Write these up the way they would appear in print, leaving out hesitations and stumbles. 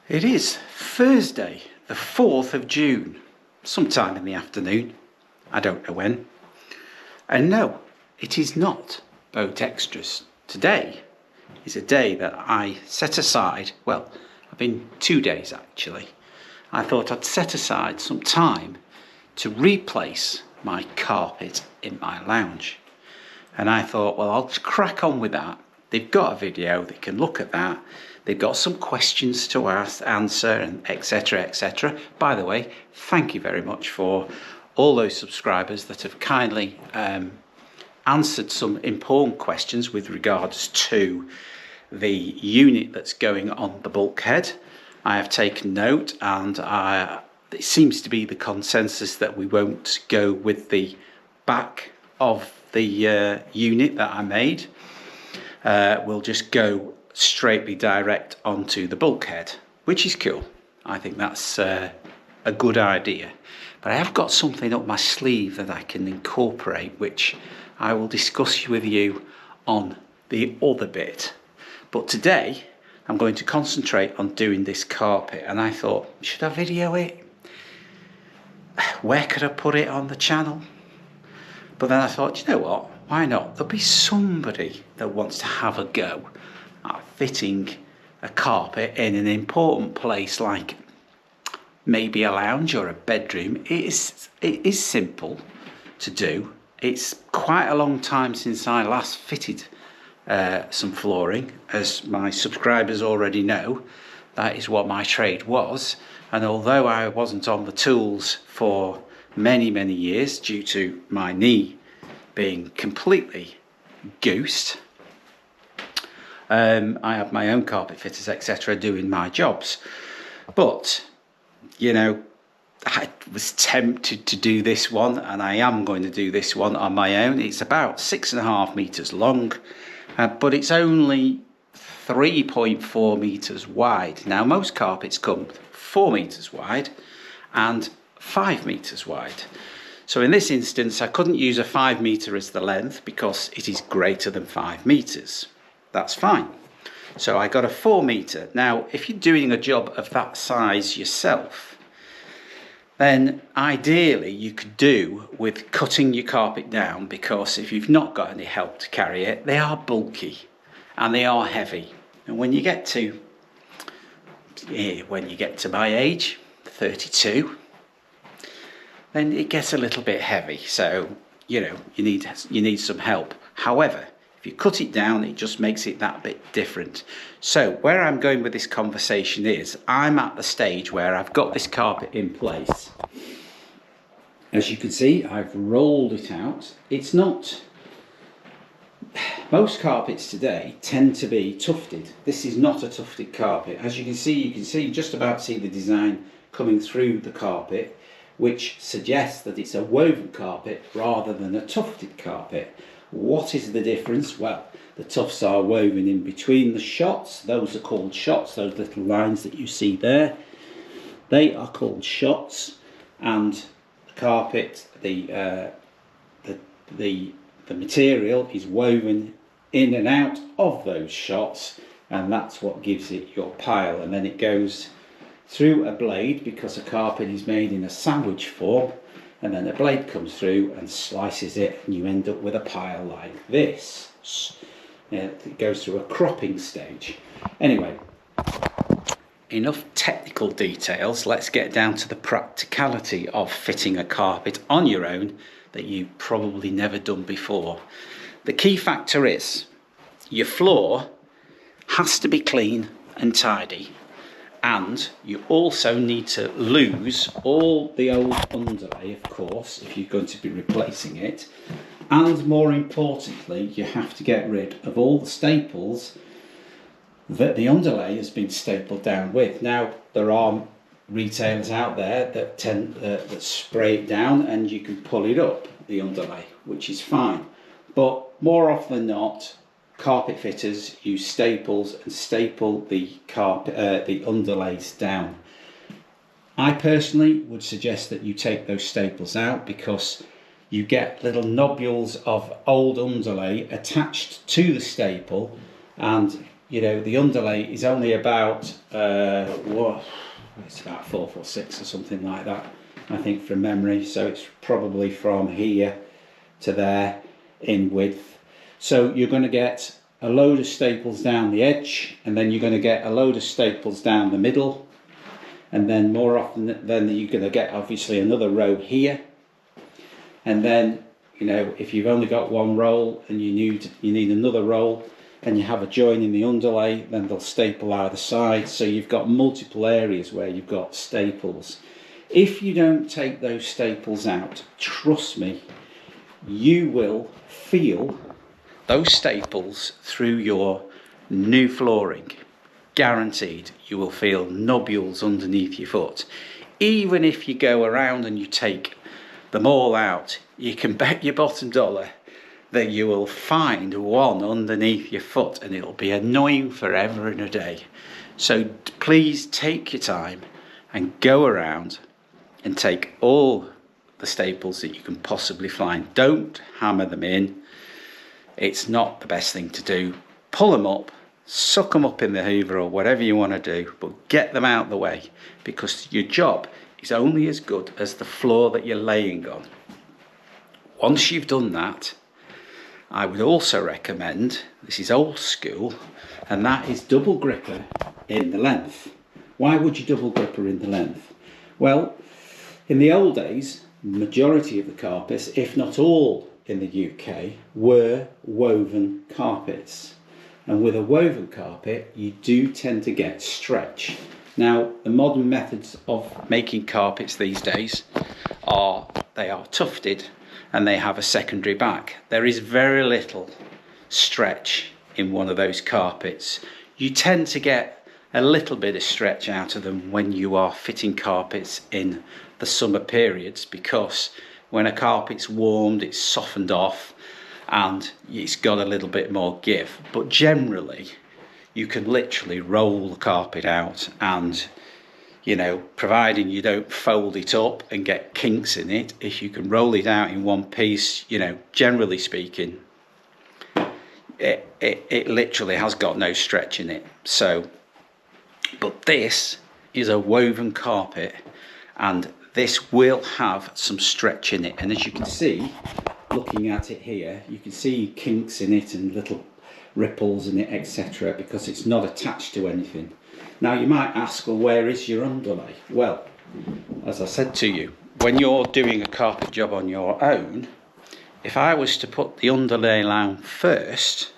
It is Thursday, the 4th of June, sometime in the afternoon. I don't know when. And no, it is not Boat Extras. Today is a day that I set aside, well, I've been 2 days actually. I thought I'd set aside some time to replace my carpet in my lounge. And I thought, well, I'll just crack on with that. They've got a video, they can look at that. They've got some questions to answer, and etc, etc. By the way, thank you very much for all those subscribers that have kindly answered some important questions with regards to the unit that's going on the bulkhead. I have taken note, and it seems to be the consensus that we won't go with the back of the unit that I made. We'll just go straightly direct onto the bulkhead, which is cool. I think that's a good idea. But I have got something up my sleeve that I can incorporate, which I will discuss with you on the other bit. But today I'm going to concentrate on doing this carpet, and I thought, should I video it? Where could I put it on the channel? But then I thought, you know what, why not? There'll be somebody that wants to have a go at fitting a carpet in an important place like maybe a lounge or a bedroom. It is simple to do. It's quite a long time since I last fitted some flooring. As my subscribers already know, that is what my trade was. And although I wasn't on the tools for many years due to my knee being completely goosed, I have my own carpet fitters, etc., doing my jobs. But you know, I was tempted to do this one, and I am going to do this one on my own. It's about 6.5 meters long, but it's only 3.4 meters wide. Now most carpets come 4 meters wide and 5 meters wide. So in this instance I couldn't use a 5 meter as the length because it is greater than 5 meters. That's fine. So I got a 4 meter. Now if you're doing a job of that size yourself, then ideally you could do with cutting your carpet down, because if you've not got any help to carry it, they are bulky and they are heavy. And when you get to my age, 32, then it gets a little bit heavy. So you know, you need some help. However, if you cut it down, it just makes it that bit different. So where I'm going with this conversation is, I'm at the stage where I've got this carpet in place. As you can see, I've rolled it out. It's not, most carpets today tend to be tufted. This is not a tufted carpet. As you can see just about see the design coming through the carpet, which suggests that it's a woven carpet rather than a tufted carpet. What is the difference? Well, the tufts are woven in between the shots. Those are called shots, those little lines that you see there. They are called shots, and the carpet, the material is woven in and out of those shots, and that's what gives it your pile. And then it goes through a blade, because a carpet is made in a sandwich form, and then a blade comes through and slices it, and you end up with a pile like this. It goes through a cropping stage. Anyway, enough technical details. Let's get down to the practicality of fitting a carpet on your own that you've probably never done before. The key factor is your floor has to be clean and tidy. And you also need to lose all the old underlay, of course, if you're going to be replacing it. And more importantly, you have to get rid of all the staples that the underlay has been stapled down with. Now, there are retailers out there that that spray it down and you can pull it up, the underlay, which is fine. But more often than not, carpet fitters use staples and staple the underlays down. I personally would suggest that you take those staples out, because you get little nobules of old underlay attached to the staple, and you know, the underlay is only about it's about 4'6" or something like that, I think, from memory. So it's probably from here to there in width. So you're going to get a load of staples down the edge, and then you're going to get a load of staples down the middle, and then more often than you're going to get obviously another row here. And then, you know, if you've only got one roll and you need another roll, and you have a join in the underlay, then they'll staple either side. So you've got multiple areas where you've got staples. If you don't take those staples out, trust me, you will feel those staples through your new flooring. Guaranteed, you will feel nobules underneath your foot. Even if you go around and you take them all out, you can bet your bottom dollar that you will find one underneath your foot, and it'll be annoying forever and a day. So please take your time and go around and take all the staples that you can possibly find. Don't hammer them in. It's not the best thing to do. Pull them up, suck them up in the hoover or whatever you want to do, but get them out of the way, because your job is only as good as the floor that you're laying on. Once you've done that, I would also recommend, this is old school, and that is double gripper in the length. Why would you double gripper in the length? Well, in the old days, the majority of the carpets, if not all in the UK, were woven carpets. And with a woven carpet, you do tend to get stretch. Now, the modern methods of making carpets these days are tufted, and they have a secondary back. There is very little stretch in one of those carpets. You tend to get a little bit of stretch out of them when you are fitting carpets in the summer periods, because when a carpet's warmed, it's softened off and it's got a little bit more give. But generally, you can literally roll the carpet out, and, you know, providing you don't fold it up and get kinks in it, if you can roll it out in one piece, you know, generally speaking, it literally has got no stretch in it. So, but this is a woven carpet, and this will have some stretch in it. And as you can see, looking at it here, you can see kinks in it and little ripples in it, etc., because it's not attached to anything. Now you might ask, well, where is your underlay? Well, as I said to you, when you're doing a carpet job on your own, if I was to put the underlay down first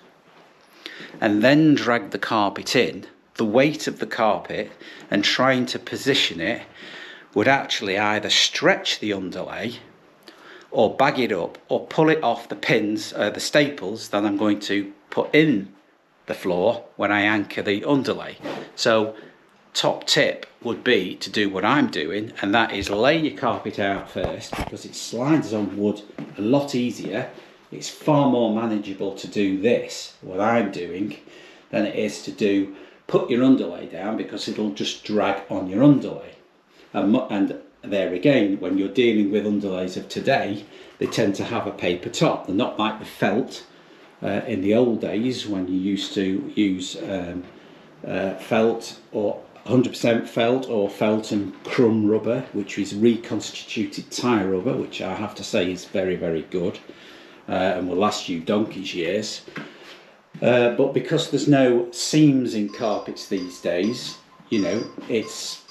and then drag the carpet in, the weight of the carpet and trying to position it would actually either stretch the underlay or bag it up or pull it off the pins, the staples that I'm going to put in the floor when I anchor the underlay. So top tip would be to do what I'm doing, and that is lay your carpet out first, because it slides on wood a lot easier. It's far more manageable to do this, what I'm doing, than it is to put your underlay down, because it'll just drag on your underlay. And there again, when you're dealing with underlays of today, they tend to have a paper top. They're not like the felt in the old days, when you used to use felt, or 100% felt, or felt and crumb rubber, which is reconstituted tie rubber, which I have to say is very, very good, and will last you donkey's years. But because there's no seams in carpets these days, you know, it's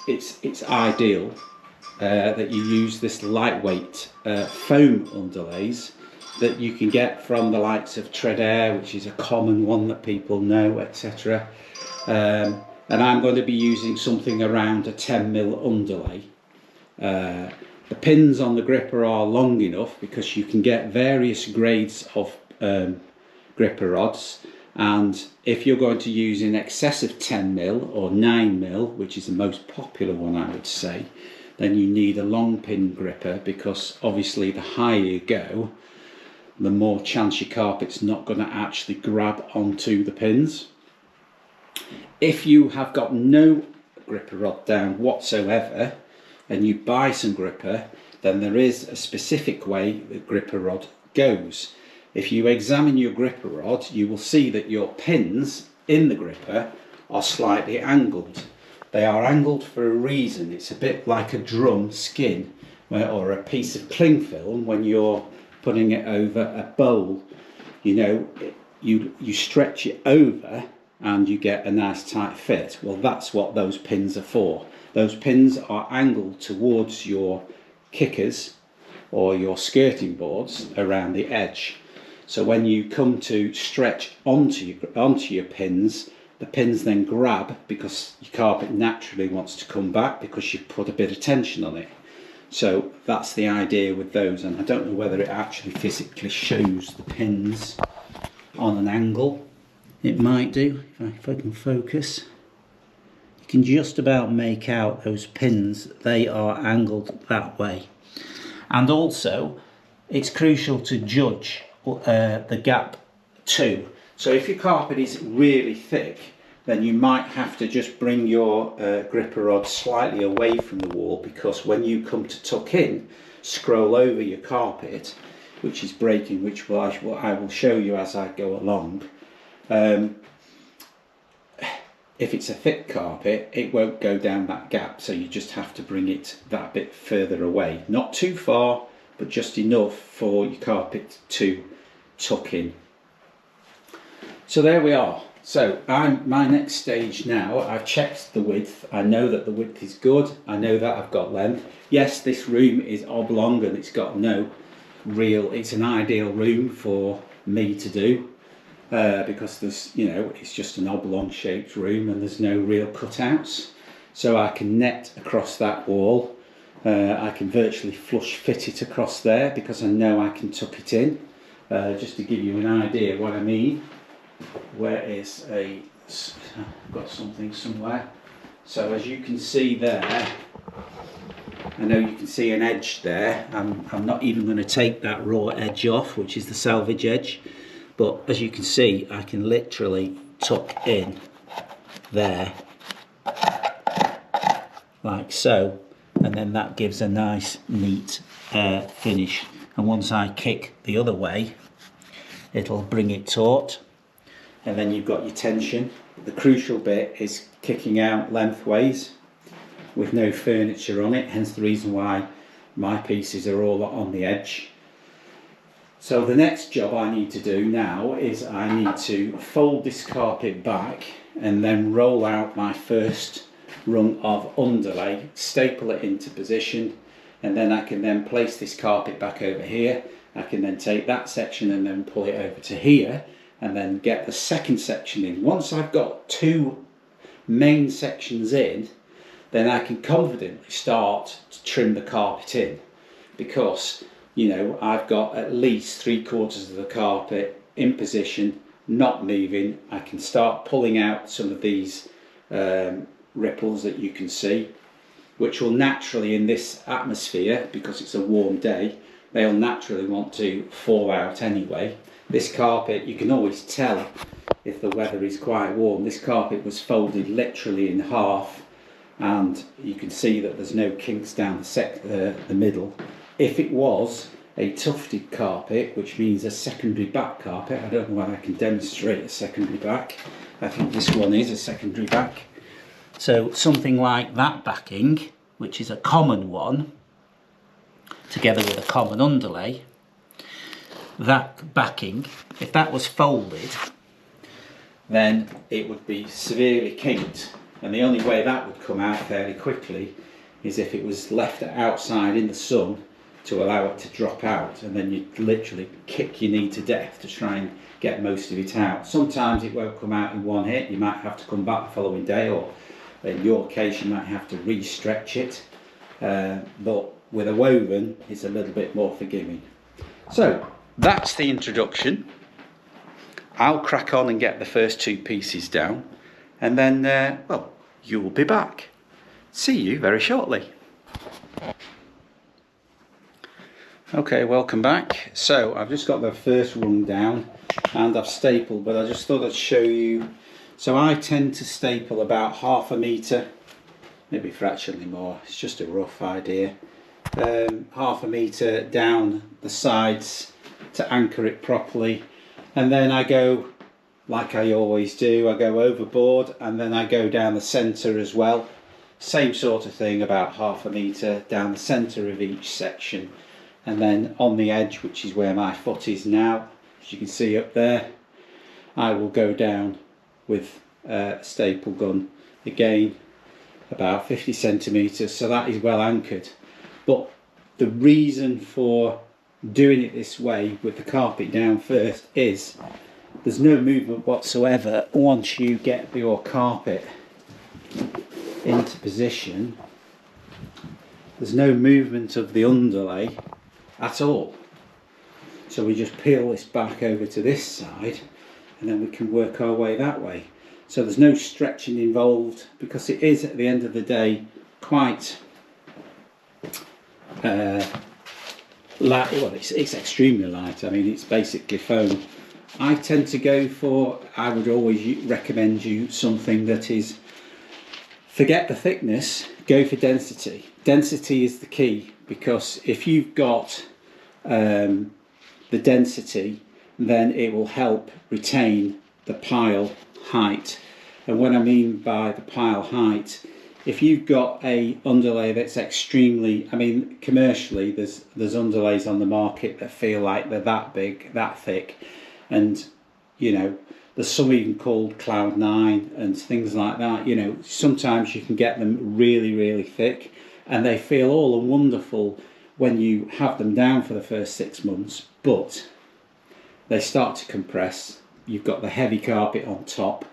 ideal that you use this lightweight foam underlays that you can get from the likes of Tredair, which is a common one that people know, etc. And I'm going to be using something around a 10mm underlay. The pins on the gripper are long enough, because you can get various grades of gripper rods, and if you're going to use in excess of 10mm or 9mm, which is the most popular one, I would say, then you need a long pin gripper, because obviously the higher you go, the more chance your carpet's not going to actually grab onto the pins. If you have got no gripper rod down whatsoever and you buy some gripper, then there is a specific way the gripper rod goes. If you examine your gripper rod, you will see that your pins in the gripper are slightly angled. They are angled for a reason. It's a bit like a drum skin or a piece of cling film when you're putting it over a bowl. You know, you stretch it over and you get a nice tight fit. Well, that's what those pins are for. Those pins are angled towards your kickers or your skirting boards around the edge. So when you come to stretch onto your pins, the pins then grab because your carpet naturally wants to come back because you've put a bit of tension on it. So that's the idea with those, and I don't know whether it actually physically shows the pins on an angle. It might do, if I can focus. You can just about make out those pins. They are angled that way. And also, it's crucial to judge the gap too. So if your carpet is really thick, then you might have to just bring your gripper rod slightly away from the wall, because when you come to tuck in, scroll over your carpet, which is breaking, which I will show you as I go along. If it's a thick carpet, it won't go down that gap, so you just have to bring it that bit further away. Not too far, but just enough for your carpet to tuck in. So there we are. So my next stage now, I've checked the width. I know that the width is good. I know that I've got length. Yes, this room is oblong and it's got it's an ideal room for me to do because there's, it's just an oblong shaped room and there's no real cutouts. So I can net across that wall. I can virtually flush fit it across there because I know I can tuck it in. Just to give you an idea what I mean. I've got something somewhere. So as you can see there, I know you can see an edge there. I'm not even going to take that raw edge off, which is the salvage edge. But as you can see, I can literally tuck in there, like so. And then that gives a nice, neat finish. And once I kick the other way, it'll bring it taut. And then you've got your tension. The crucial bit is kicking out lengthways with no furniture on it, hence the reason why my pieces are all on the edge. So the next job I need to do now is I need to fold this carpet back and then roll out my first rung of underlay, staple it into position, and then I can then place this carpet back over here. I can then take that section and then pull it over to here and then get the second section in. Once I've got two main sections in, then I can confidently start to trim the carpet in, because I've got at least 3/4 of the carpet in position, not moving. I can start pulling out some of these ripples that you can see, which will naturally, in this atmosphere, because it's a warm day, they'll naturally want to fall out anyway. This carpet, you can always tell if the weather is quite warm. This carpet was folded literally in half, and you can see that there's no kinks down the middle. If it was a tufted carpet, which means a secondary back carpet, I don't know whether I can demonstrate a secondary back. I think this one is a secondary back. So something like that backing, which is a common one, together with a common underlay, that backing, if that was folded, then it would be severely kinked, and the only way that would come out fairly quickly is if it was left outside in the sun to allow it to drop out, and then you'd literally kick your knee to death to try and get most of it out. Sometimes it won't come out in one hit. You might have to come back the following day, or in your case you might have to re-stretch it, but with a woven it's a little bit more forgiving. So that's the introduction. I'll crack on and get the first two pieces down, and then well, you will be back. See you very shortly. Okay, welcome back. So I've just got the first rung down and I've stapled, but I just thought I'd show you. So I tend to staple about 1/2 metre, maybe fractionally more, it's just a rough idea. 1/2 metre down the sides to anchor it properly, and then I go like I always do. I go overboard and then I go down the centre as well. Same sort of thing, about 1/2 metre down the centre of each section, and then on the edge, which is where my foot is now, as you can see up there, I will go down with a staple gun again about 50 centimetres, so that is well anchored. But the reason for doing it this way with the carpet down first is there's no movement whatsoever once you get your carpet into position. There's no movement of the underlay at all. So we just peel this back over to this side and then we can work our way that way. So there's no stretching involved, because it is, at the end of the day, quite light. Well, it's extremely light. I mean, it's basically foam. I tend to go for, I would always recommend you something that is, forget the thickness, go for density. Density is the key, because if you've got the density, then it will help retain the pile height. And what I mean by the pile height, if you've got a underlay that's extremely, I mean, commercially there's underlays on the market that feel like they're that big, that thick, and you know, there's some even called Cloud 9 and things like that. You know, sometimes you can get them really, really thick, and they feel all wonderful when you have them down for the first 6 months, but they start to compress. You've got the heavy carpet on top,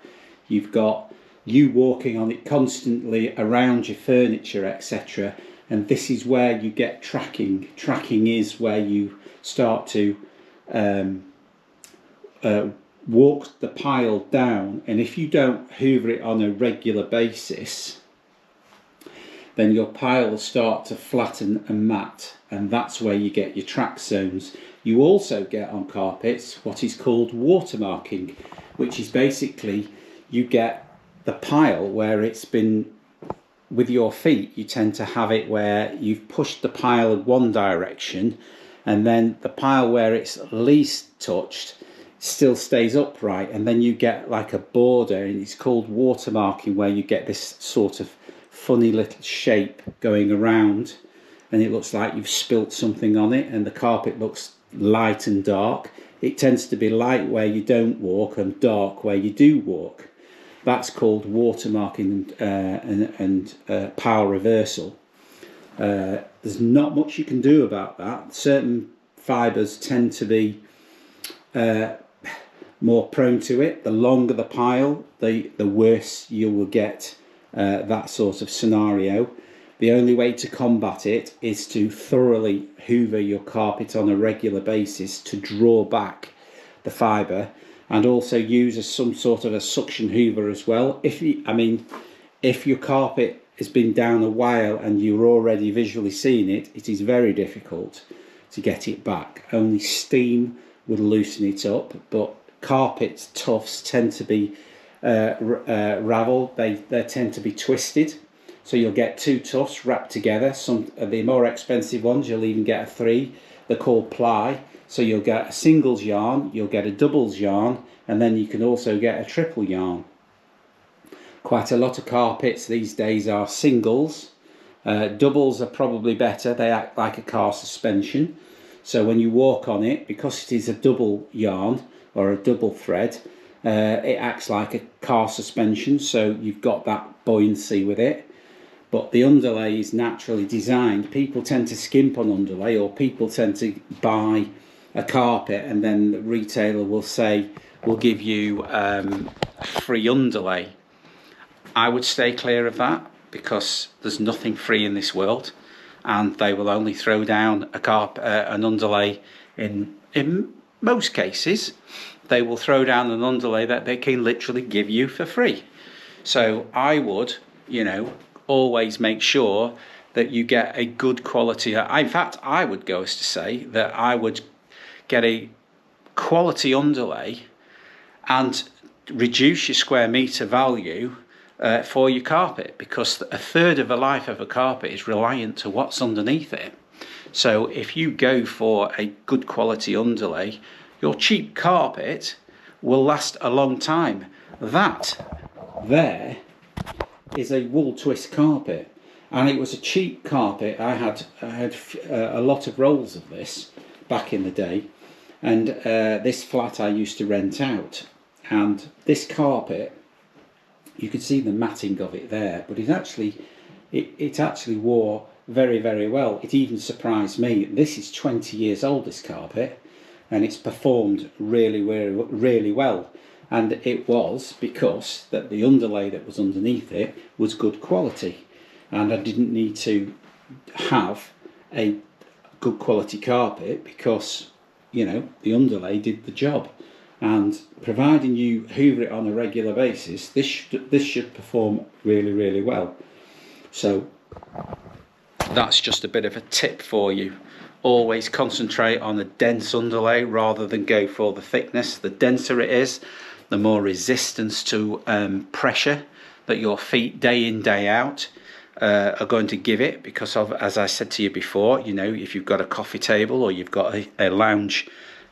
you've got you walking on it constantly around your furniture, etc. And this is where you get tracking. Tracking is where you start to walk the pile down, and if you don't hoover it on a regular basis, then your pile will start to flatten and mat, and that's where you get your track zones. You also get on carpets what is called watermarking, which is basically you get the pile where it's been, with your feet you tend to have it where you've pushed the pile in one direction, and then the pile where it's least touched still stays upright, and then you get like a border, and it's called watermarking, where you get this sort of funny little shape going around, and it looks like you've spilt something on it, and the carpet looks light and dark. It tends to be light where you don't walk and dark where you do walk. That's called watermarking and pile reversal. There's not much you can do about that. Certain fibres tend to be more prone to it. The longer the pile, the worse you will get that sort of scenario. The only way to combat it is to thoroughly hoover your carpet on a regular basis to draw back the fibre, and also use some sort of a suction hoover as well. If your carpet has been down a while and you're already visually seeing it, it is very difficult to get it back. Only steam would loosen it up, but carpet tufts tend to be raveled. They tend to be twisted. So you'll get 2 tufts wrapped together. Some of the more expensive ones, you'll even get a 3. They're called ply. So you'll get a singles yarn, you'll get a doubles yarn, and then you can also get a triple yarn. Quite a lot of carpets these days are singles. Doubles are probably better. They act like a car suspension. So when you walk on it, because it is a double yarn or a double thread, it acts like a car suspension. So you've got that buoyancy with it. But the underlay is naturally designed. People tend to skimp on underlay, or people tend to buy a carpet and then the retailer will say, we'll give you free underlay. I would stay clear of that, because there's nothing free in this world, and they will only throw down an underlay in most cases. They will throw down an underlay that they can literally give you for free. So I would, always make sure that you get a good quality. In fact, I would go as to say that I would get a quality underlay and reduce your square metre value for your carpet, because 1/3 of the life of a carpet is reliant to what's underneath it. So if you go for a good quality underlay, your cheap carpet will last a long time. That there is a wool twist carpet, and it was a cheap carpet. I had a lot of rolls of this back in the day, and this flat I used to rent out, and this carpet, you could see the matting of it there, but it actually wore very, very well. It even surprised me. This is 20 years old, this carpet, and it's performed really, really, really well. And it was because that the underlay that was underneath it was good quality, and I didn't need to have a good quality carpet because, you know, the underlay did the job. And providing you hoover it on a regular basis, this should perform really, really well. So that's just a bit of a tip for you. Always concentrate on a dense underlay rather than go for the thickness. The denser it is, the more resistance to pressure that your feet day in, day out are going to give it, because of, as I said to you before, you know, if you've got a coffee table or you've got a lounge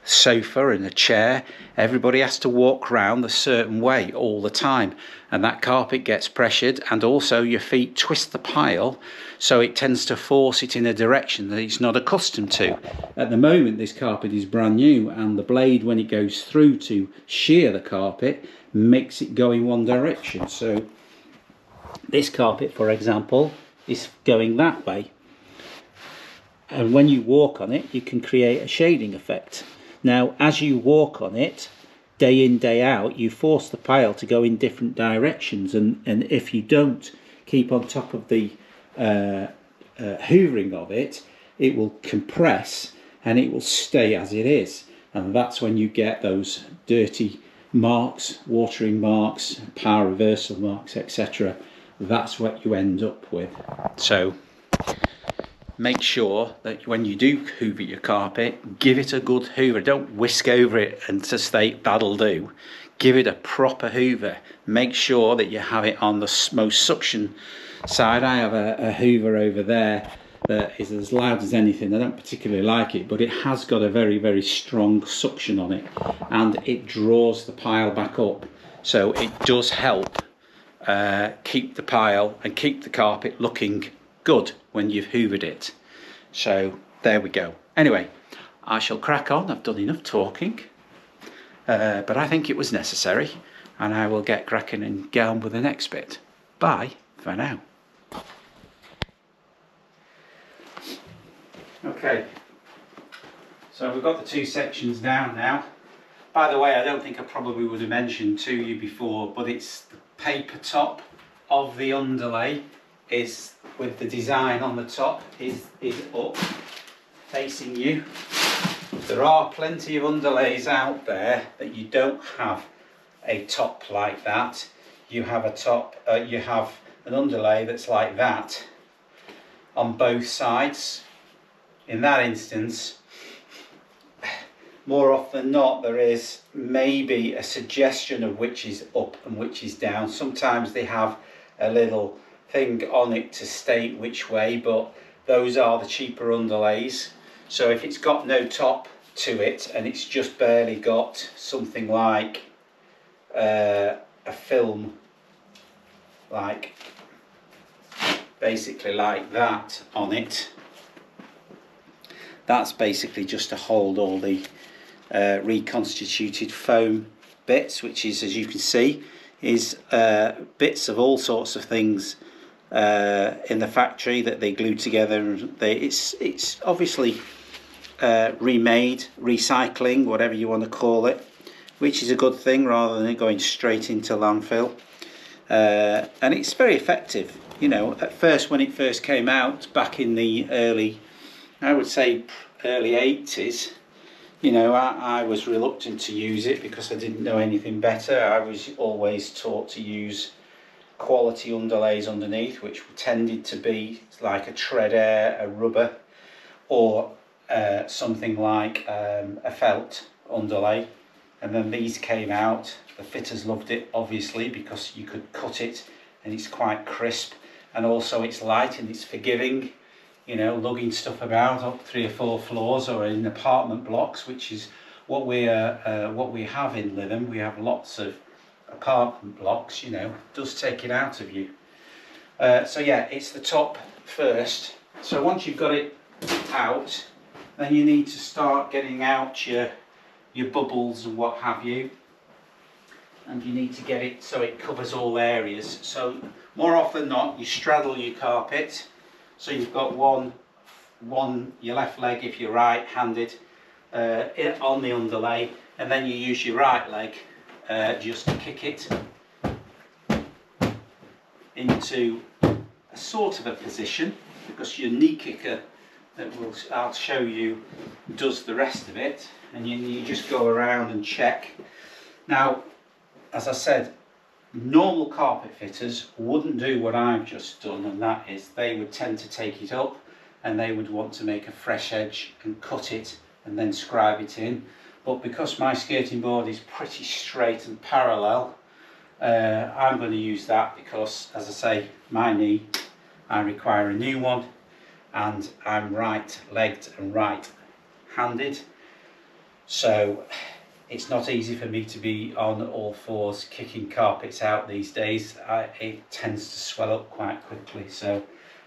sofa and a chair, everybody has to walk round a certain way all the time, and that carpet gets pressured, and also your feet twist the pile, so it tends to force it in a direction that it's not accustomed to. At the moment this carpet is brand new, and the blade, when it goes through to shear the carpet, makes it go in one direction. So this carpet, for example, is going that way, and when you walk on it you can create a shading effect. Now, as you walk on it, day in, day out, you force the pile to go in different directions, and if you don't keep on top of the hoovering of it, it will compress and it will stay as it is, and that's when you get those dirty marks, watering marks, power reversal marks, etc. That's what you end up with. So make sure that when you do hoover your carpet, give it a good hoover. Don't whisk over it and just say that'll do. Give it a proper hoover. Make sure that you have it on the most suction side. I have a hoover over there that is as loud as anything. I don't particularly like it, but it has got a very, very strong suction on it, and it draws the pile back up. So it does help keep the pile and keep the carpet looking good when you've hoovered it. So there we go. Anyway, I shall crack on. I've done enough talking, but I think it was necessary, and I will get cracking and get on with the next bit. Bye for now. Okay, so we've got the two sections down now. By the way, I don't think I probably would have mentioned to you before, but it's the paper top of the underlay is, with the design on the top, is up facing you. There are plenty of underlays out there that you don't have a top like that. You have a top, you have an underlay that's like that on both sides. In that instance, more often than not, there is maybe a suggestion of which is up and which is down. Sometimes they have a little thing on it to state which way, but those are the cheaper underlays. So if it's got no top to it and it's just barely got something like a film, like basically like that on it, that's basically just to hold all the reconstituted foam bits, which is, as you can see, is bits of all sorts of things in the factory that they glue together. It's obviously remade, recycling, whatever you want to call it, which is a good thing rather than it going straight into landfill. And it's very effective. You know, at first, when it first came out back in the early, I would say early 80s, you know, I was reluctant to use it because I didn't know anything better. I was always taught to use quality underlays underneath, which tended to be like a tread air, a rubber, or something like a felt underlay. And then these came out. The fitters loved it, obviously, because you could cut it and it's quite crisp, and also it's light and it's forgiving. You know, lugging stuff about up 3 or 4 floors or in apartment blocks, which is what we have in Lytham, we have lots of apartment blocks, you know, does take it out of you. So yeah, it's the top first. So once you've got it out, then you need to start getting out your bubbles and what have you, and you need to get it so it covers all areas. So more often than not, you straddle your carpet, so you've got one your left leg if you're right-handed on the underlay, and then you use your right leg just to kick it into a sort of a position, because your knee kicker that I'll show you does the rest of it, and you just go around and check. Now, as I said, normal carpet fitters wouldn't do what I've just done, and that is they would tend to take it up and they would want to make a fresh edge and cut it and then scribe it in. But because my skirting board is pretty straight and parallel, I'm going to use that because, as I say, my knee, I require a new one, and I'm right-legged and right-handed, so it's not easy for me to be on all fours kicking carpets out these days. It tends to swell up quite quickly, so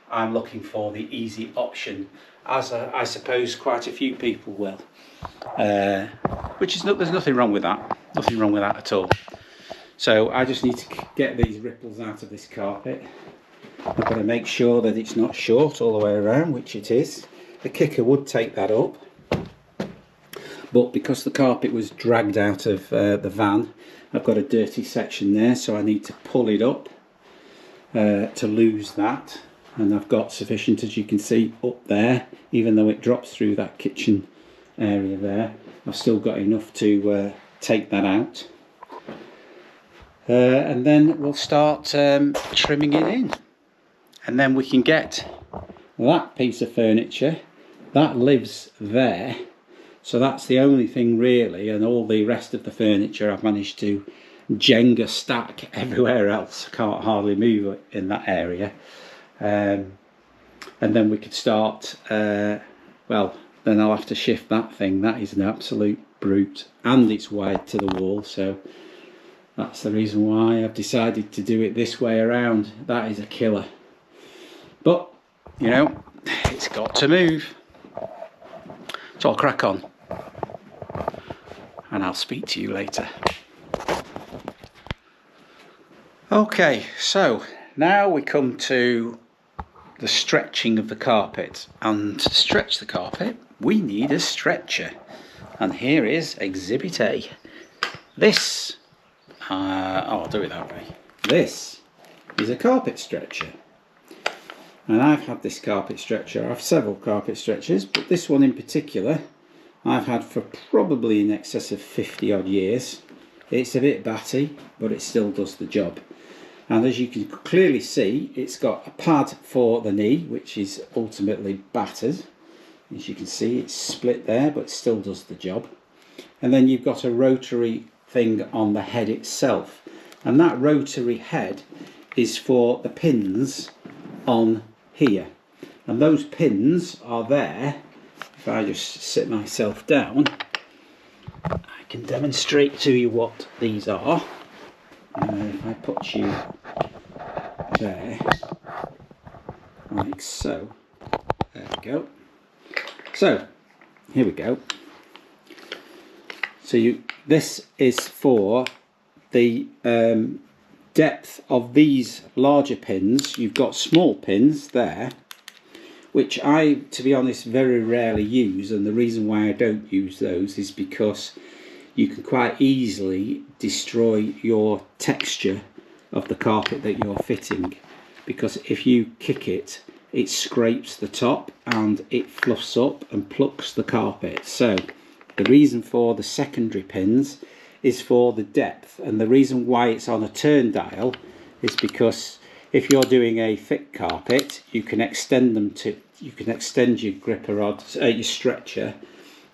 I'm looking for the easy option, as I suppose quite a few people will. Which is there's nothing wrong with that. Nothing wrong with that at all. So I just need to get these ripples out of this carpet. I've got to make sure that it's not short all the way around, which it is. The kicker would take that up, but because the carpet was dragged out of the van, I've got a dirty section there, so I need to pull it up to lose that. And I've got sufficient, as you can see, up there, even though it drops through that kitchen area there. I've still got enough to take that out. And then we'll start trimming it in. And then we can get that piece of furniture that lives there. So that's the only thing really, and all the rest of the furniture I've managed to Jenga stack everywhere else. I can't hardly move it in that area. And then we could start, well, then I'll have to shift that thing. That is an absolute brute, and it's wired to the wall, so that's the reason why I've decided to do it this way around. That is a killer. But, you know, it's got to move. So I'll crack on, and I'll speak to you later. Okay, so now we come to the stretching of the carpet, and to stretch the carpet we need a stretcher, and here is Exhibit A. This, I'll do it that way. This is a carpet stretcher, and I've had this carpet stretcher. I have several carpet stretchers, but this one in particular I've had for probably in excess of 50 odd years. It's a bit batty, but it still does the job. And as you can clearly see, it's got a pad for the knee, which is ultimately battered. As you can see, it's split there, but it still does the job. And then you've got a rotary thing on the head itself. And that rotary head is for the pins on here. And those pins are there. If I just sit myself down, I can demonstrate to you what these are. If I put you there, like so, there we go. So, here we go. So this is for the depth of these larger pins. You've got small pins there, which I, to be honest, very rarely use, and the reason why I don't use those is because you can quite easily destroy your texture of the carpet that you're fitting, because if you kick it, it scrapes the top and it fluffs up and plucks the carpet. So the reason for the secondary pins is for the depth, and the reason why it's on a turn dial is because if you're doing a thick carpet, you can extend your gripper rod, your stretcher,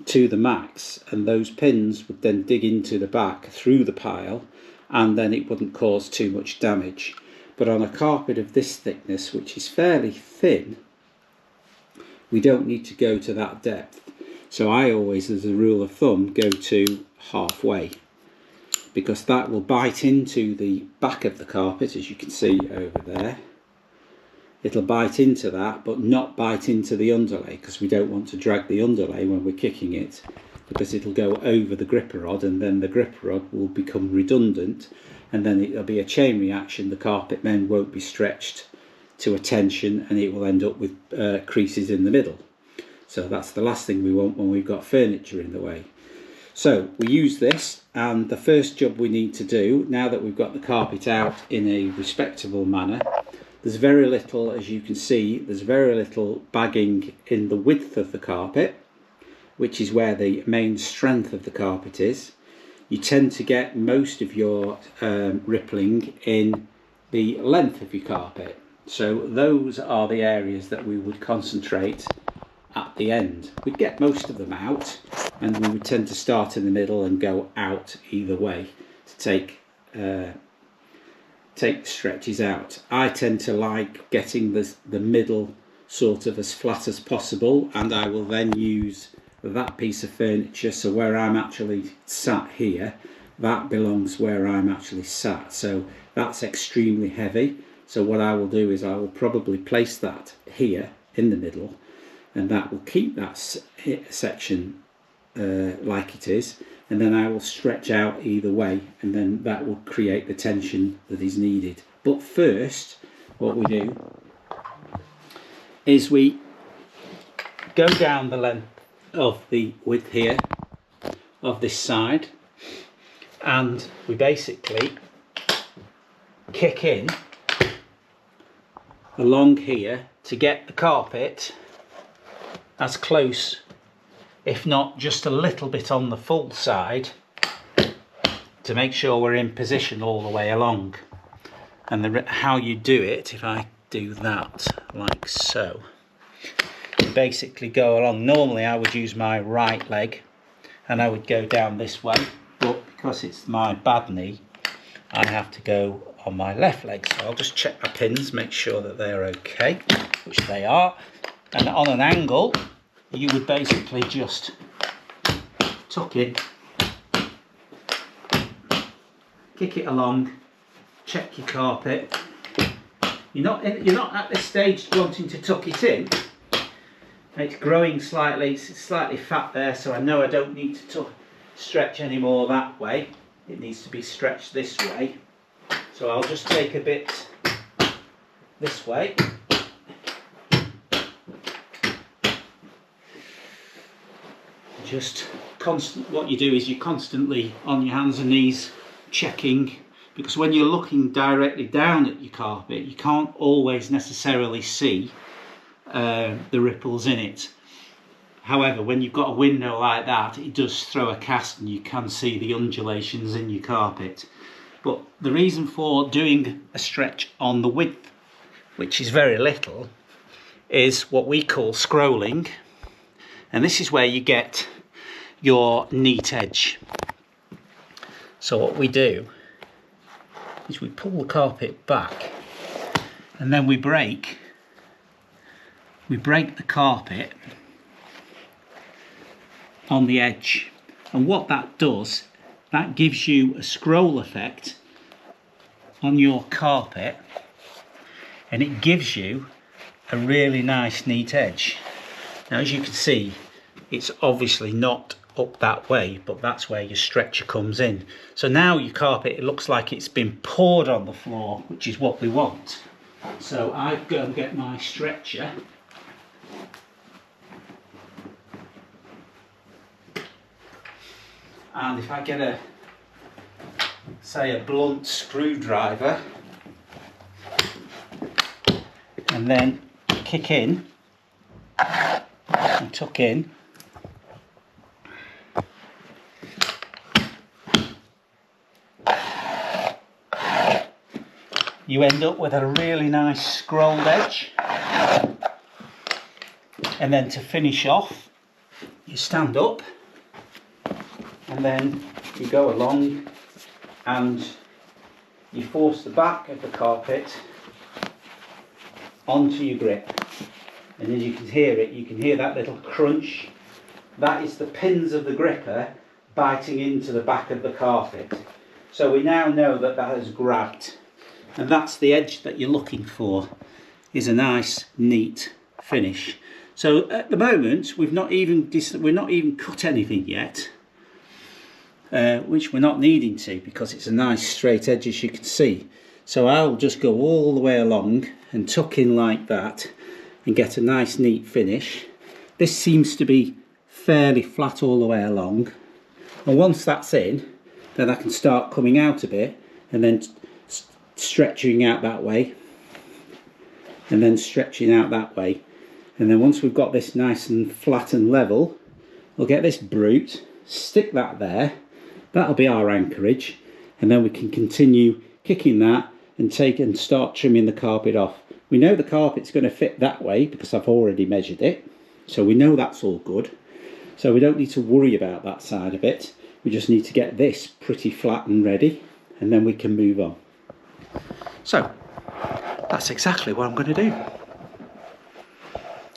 to the max, and those pins would then dig into the back through the pile, and then it wouldn't cause too much damage. But on a carpet of this thickness, which is fairly thin, we don't need to go to that depth. So I always, as a rule of thumb, go to halfway, because that will bite into the back of the carpet, as you can see over there. It'll bite into that, but not bite into the underlay, because we don't want to drag the underlay when we're kicking it, because it'll go over the gripper rod, and then the gripper rod will become redundant, and then it'll be a chain reaction. The carpet then won't be stretched to a tension, and it will end up with creases in the middle. So that's the last thing we want when we've got furniture in the way. So we use this, and the first job we need to do, now that we've got the carpet out in a respectable manner, there's very little, as you can see, there's very little bagging in the width of the carpet, which is where the main strength of the carpet is. You tend to get most of your rippling in the length of your carpet. So those are the areas that we would concentrate at the end. We'd get most of them out, and we would tend to start in the middle and go out either way to take stretches out. I tend to like getting the middle sort of as flat as possible, and I will then use that piece of furniture, so where I'm actually sat here, that belongs where I'm actually sat. So that's extremely heavy, so what I will do is I will probably place that here in the middle, and that will keep that section like it is, and then I will stretch out either way, and then that will create the tension that is needed. But first, what we do is we go down the length of the width here of this side, and we basically kick in along here to get the carpet as close, if not just a little bit on the full side, to make sure we're in position all the way along. And how you do it, if I do that like so, you basically go along. Normally I would use my right leg and I would go down this way, but because it's my bad knee, I have to go on my left leg. So I'll just check my pins, make sure that they're okay, which they are. And on an angle, you would basically just tuck in, kick it along, check your carpet. You're not at this stage wanting to tuck it in. It's growing slightly, it's slightly fat there, so I know I don't need to stretch anymore that way. It needs to be stretched this way. So I'll just take a bit this way. Just what you do is you're constantly on your hands and knees checking, because when you're looking directly down at your carpet, you can't always necessarily see the ripples in it. However, when you've got a window like that, it does throw a cast and you can see the undulations in your carpet. But the reason for doing a stretch on the width, which is very little, is what we call scrolling. And this is where you get your neat edge. So what we do is we pull the carpet back, and then we break the carpet on the edge. And what that does, that gives you a scroll effect on your carpet, and it gives you a really nice neat edge. Now, as you can see, it's obviously not up that way, but that's where your stretcher comes in. So now your carpet, it looks like it's been poured on the floor, which is what we want. So I go and get my stretcher, and if I get say a blunt screwdriver, and then kick in and tuck in, you end up with a really nice scrolled edge. And then to finish off, you stand up, and then you go along and you force the back of the carpet onto your grip. And as you can hear it, you can hear that little crunch that is the pins of the gripper biting into the back of the carpet. So we now know that that has grabbed, and that's the edge that you're looking for, is a nice neat finish. So at the moment we're not even cut anything yet, which we're not needing to, because it's a nice straight edge, as you can see. So I'll just go all the way along and tuck in like that and get a nice neat finish. This seems to be fairly flat all the way along, and once that's in, then I can start coming out a bit and then stretching out that way, and then stretching out that way. And then once we've got this nice and flat and level, we'll get this brute, stick that there, that'll be our anchorage, and then we can continue kicking that and start trimming the carpet off. We know the carpet's going to fit that way because I've already measured it, so we know that's all good. So we don't need to worry about that side of it. We just need to get this pretty flat and ready, and then we can move on. So that's exactly what I'm going to do.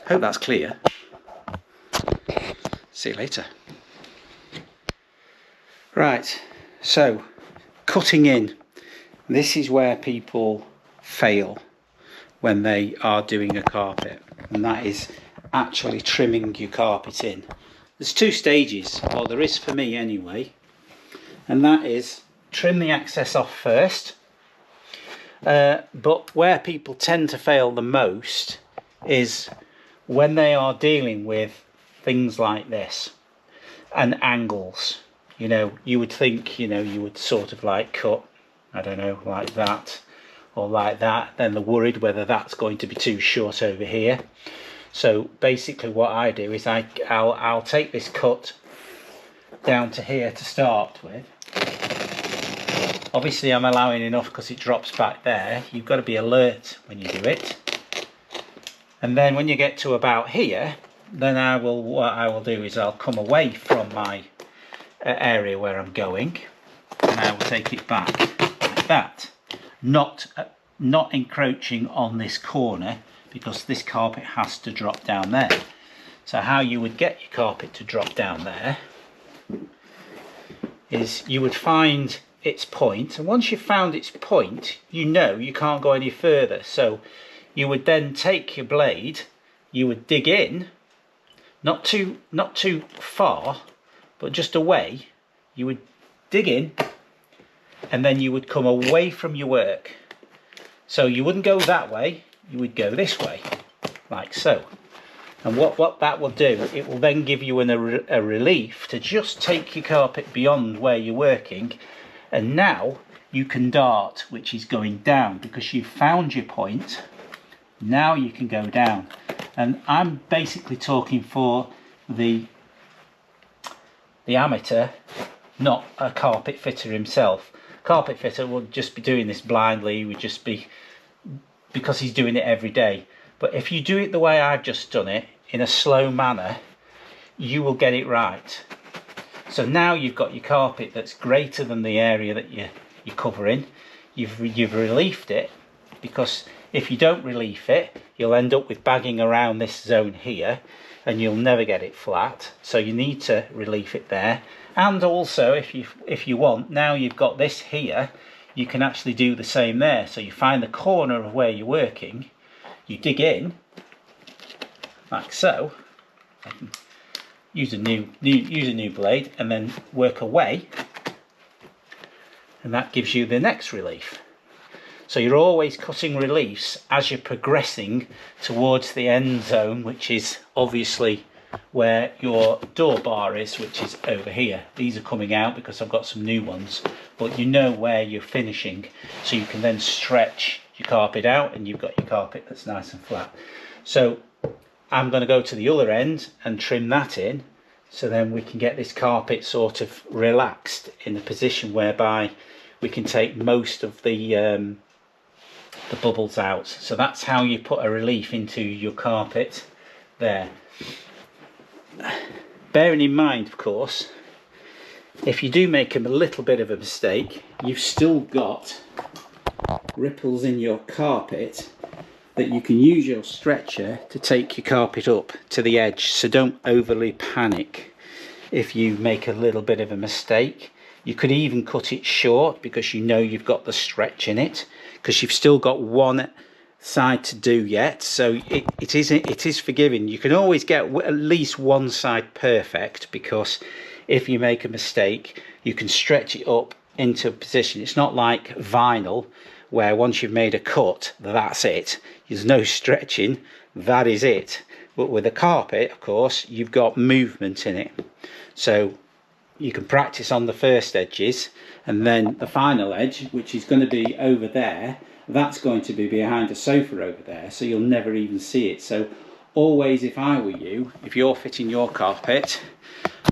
Hope that's clear. See you later. Right, so cutting in. This is where people fail when they are doing a carpet, and that is actually trimming your carpet in. There's two stages, or there is for me anyway, and that is trim the excess off first. But where people tend to fail the most is when they are dealing with things like this and angles. You know, you would think, you know, you would sort of like cut, I don't know, like that or like that, then they're worried whether that's going to be too short over here. So basically what I do is I'll take this cut down to here to start with. Obviously I'm allowing enough because it drops back there. You've got to be alert when you do it. And then when you get to about here, then what I will do is I'll come away from my area where I'm going, and I will take it back like that, not encroaching on this corner, because this carpet has to drop down there. So how you would get your carpet to drop down there is you would find its point, and once you've found its point, you know you can't go any further. So you would then take your blade, you would dig in, not too far, but just away. You would dig in, and then you would come away from your work. So you wouldn't go that way, you would go this way, like so. And what that will do, it will then give you a relief to just take your carpet beyond where you're working, and now you can dart, which is going down, because you've found your point. Now you can go down. And I'm basically talking for the amateur, not a carpet fitter himself. Carpet fitter would just be doing this blindly, would just be because he's doing it every day. But if you do it the way I've just done it, in a slow manner, you will get it right. So now you've got your carpet that's greater than the area that you're covering. You've reliefed it, because if you don't relief it, you'll end up with bagging around this zone here, and you'll never get it flat. So you need to relief it there. And also, if you want, now you've got this here, you can actually do the same there. So you find the corner of where you're working, you dig in, like so. I can use a new blade, and then work away, and that gives you the next relief. So you're always cutting reliefs as you're progressing towards the end zone, which is obviously where your door bar is, which is over here. These are coming out because I've got some new ones, but you know where you're finishing, so you can then stretch your carpet out, and you've got your carpet that's nice and flat. So I'm going to go to the other end and trim that in, so then we can get this carpet sort of relaxed in a position whereby we can take most of the bubbles out. So that's how you put a relief into your carpet there. Bearing in mind, of course, if you do make a little bit of a mistake, you've still got ripples in your carpet that you can use your stretcher to take your carpet up to the edge, so don't overly panic if you make a little bit of a mistake. You could even cut it short because you know you've got the stretch in it, because you've still got one side to do yet, so it is forgiving. You can always get at least one side perfect, because if you make a mistake you can stretch it up into a position. It's not like vinyl where once you've made a cut, that's it, there's no stretching, that is it. But with a carpet, of course, you've got movement in it, so you can practice on the first edges, and then the final edge, which is going to be over there, that's going to be behind a sofa over there, so you'll never even see it. So always, if I were you, if you're fitting your carpet,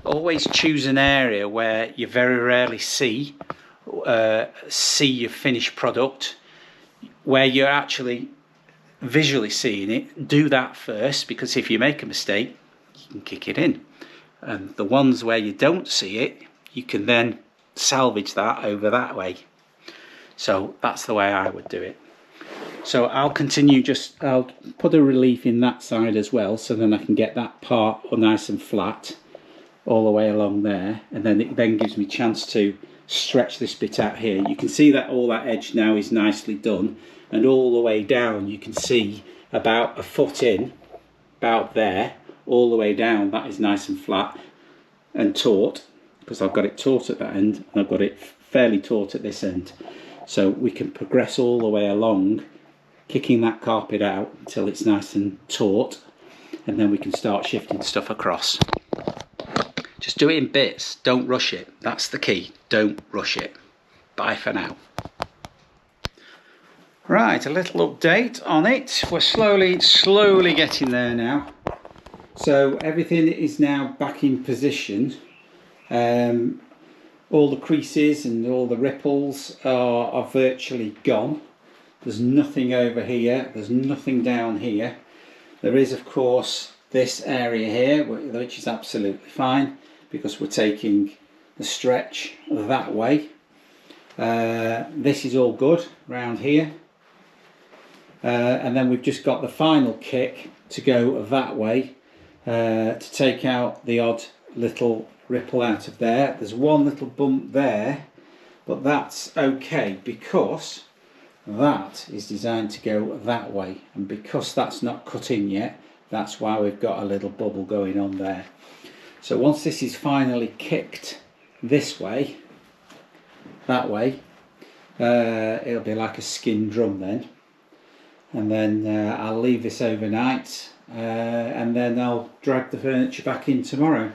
always choose an area where you very rarely see your finished product, where you're actually visually seeing it. Do that first, because if you make a mistake you can kick it in, and the ones where you don't see it, you can then salvage that over that way. So that's the way I would do it. So I'll continue, I'll put a relief in that side as well, so then I can get that part nice and flat all the way along there, and then it then gives me a chance to stretch this bit out here. You can see that all that edge now is nicely done, and all the way down you can see about a foot in, about there, all the way down, that is nice and flat and taut, because I've got it taut at that end and I've got it fairly taut at this end. So we can progress all the way along, kicking that carpet out until it's nice and taut, and then we can start shifting stuff across. Just do it in bits, don't rush it, that's the key, don't rush it. Bye for now. Right, a little update on it. We're slowly getting there now. So everything is now back in position. All the creases and all the ripples are virtually gone. There's nothing over here, there's nothing down here. There is, of course, this area here, which is absolutely fine, because we're taking the stretch that way. This is all good round here. And then we've just got the final kick to go that way, to take out the odd little ripple out of there. There's one little bump there, but that's okay because that is designed to go that way, and because that's not cut in yet, that's why we've got a little bubble going on there. So once this is finally kicked this way, that way, it'll be like a skin drum then, and then I'll leave this overnight, and then I'll drag the furniture back in tomorrow.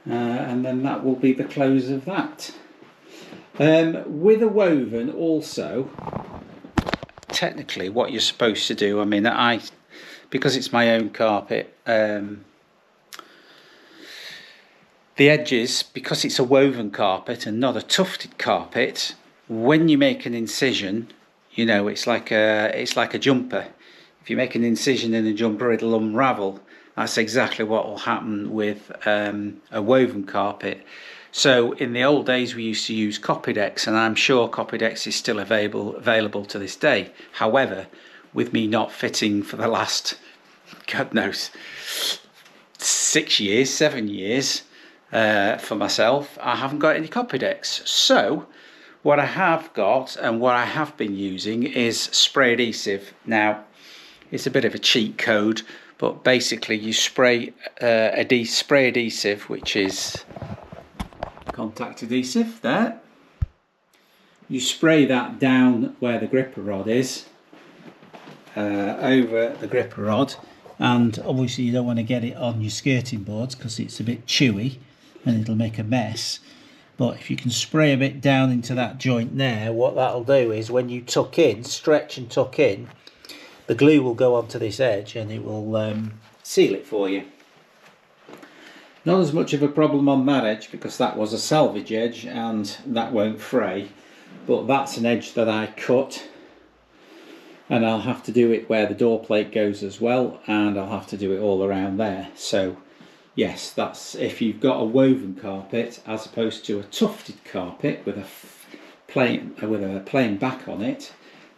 And then that will be the close of that. With a woven also, technically what you're supposed to do, I mean, because it's my own carpet, the edges, because it's a woven carpet and not a tufted carpet, when you make an incision, you know, it's like a jumper. If you make an incision in a jumper, it'll unravel. That's exactly what will happen with a woven carpet. So in the old days we used to use Copydex, and I'm sure Copydex is still available to this day. However, with me not fitting for the last, God knows, 6 years, 7 years for myself, I haven't got any Copydex. So what I have got and what I have been using is spray adhesive. Now, it's a bit of a cheat code, but basically you spray adhesive, which is contact adhesive there. You spray that down where the gripper rod is, over the gripper rod, and obviously you don't want to get it on your skirting boards because it's a bit chewy and it'll make a mess. But if you can spray a bit down into that joint there, what that'll do is when you tuck in, stretch and tuck in, the glue will go onto this edge and it will seal it for you. Not as much of a problem on that edge because that was a salvage edge and that won't fray, but that's an edge that I cut, and I'll have to do it where the door plate goes as well, and I'll have to do it all around there. So yes, that's if you've got a woven carpet as opposed to a tufted carpet with a plain back on it,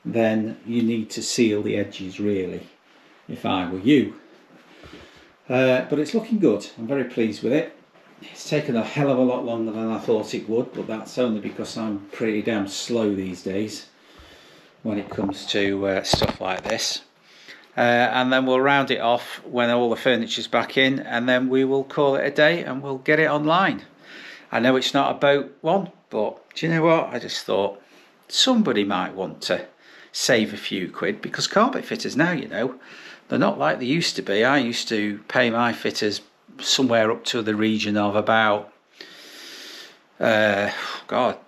then you need to seal the edges really, if I were you. But it's looking good. I'm very pleased with it. It's taken a hell of a lot longer than I thought it would, but that's only because I'm pretty damn slow these days when it comes to stuff like this. And then we'll round it off when all the furniture's back in, and then we will call it a day and we'll get it online. I know it's not a boat one, but do you know what? I just thought somebody might want to save a few quid, because carpet fitters now, you know, they're not like they used to be. I used to pay my fitters somewhere up to the region of about £2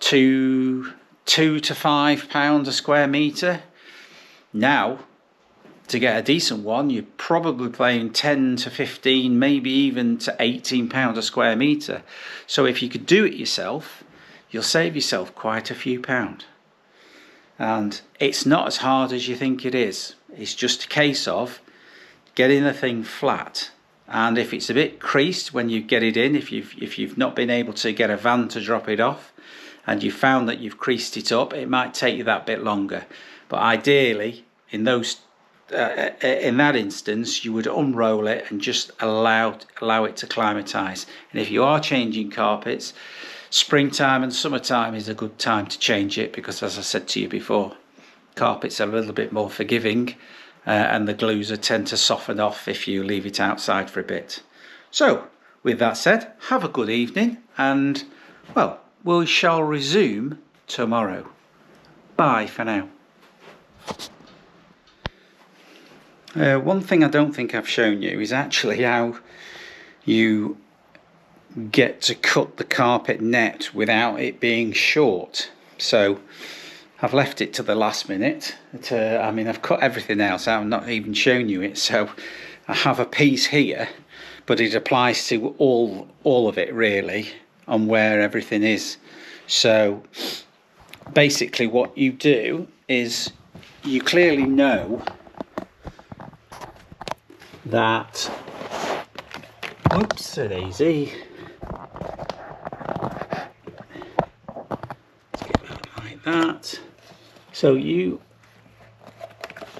to £5 a square metre. Now, to get a decent one, you're probably paying 10 to 15, maybe even to £18 a square metre. So if you could do it yourself, you'll save yourself quite a few pound. And it's not as hard as you think it is. It's just a case of getting the thing flat. And if it's a bit creased when you get it in, if you've not been able to get a van to drop it off, and you found that you've creased it up, it might take you that bit longer. But ideally, in that instance, you would unroll it and just allow it to climatise. And if you are changing carpets, springtime and summertime is a good time to change it, because as I said to you before, carpets are a little bit more forgiving, and the glues tend to soften off if you leave it outside for a bit. So with that said, have a good evening, and well, we shall resume tomorrow. Bye for now. One thing I don't think I've shown you is actually how you get to cut the carpet net without it being short. So I've left it to the last minute. I mean, I've cut everything else out. I've not even shown you it. So I have a piece here, but it applies to all of it really, on where everything is. So basically what you do is you clearly know that, oops-a-daisy, let's get that like that. So you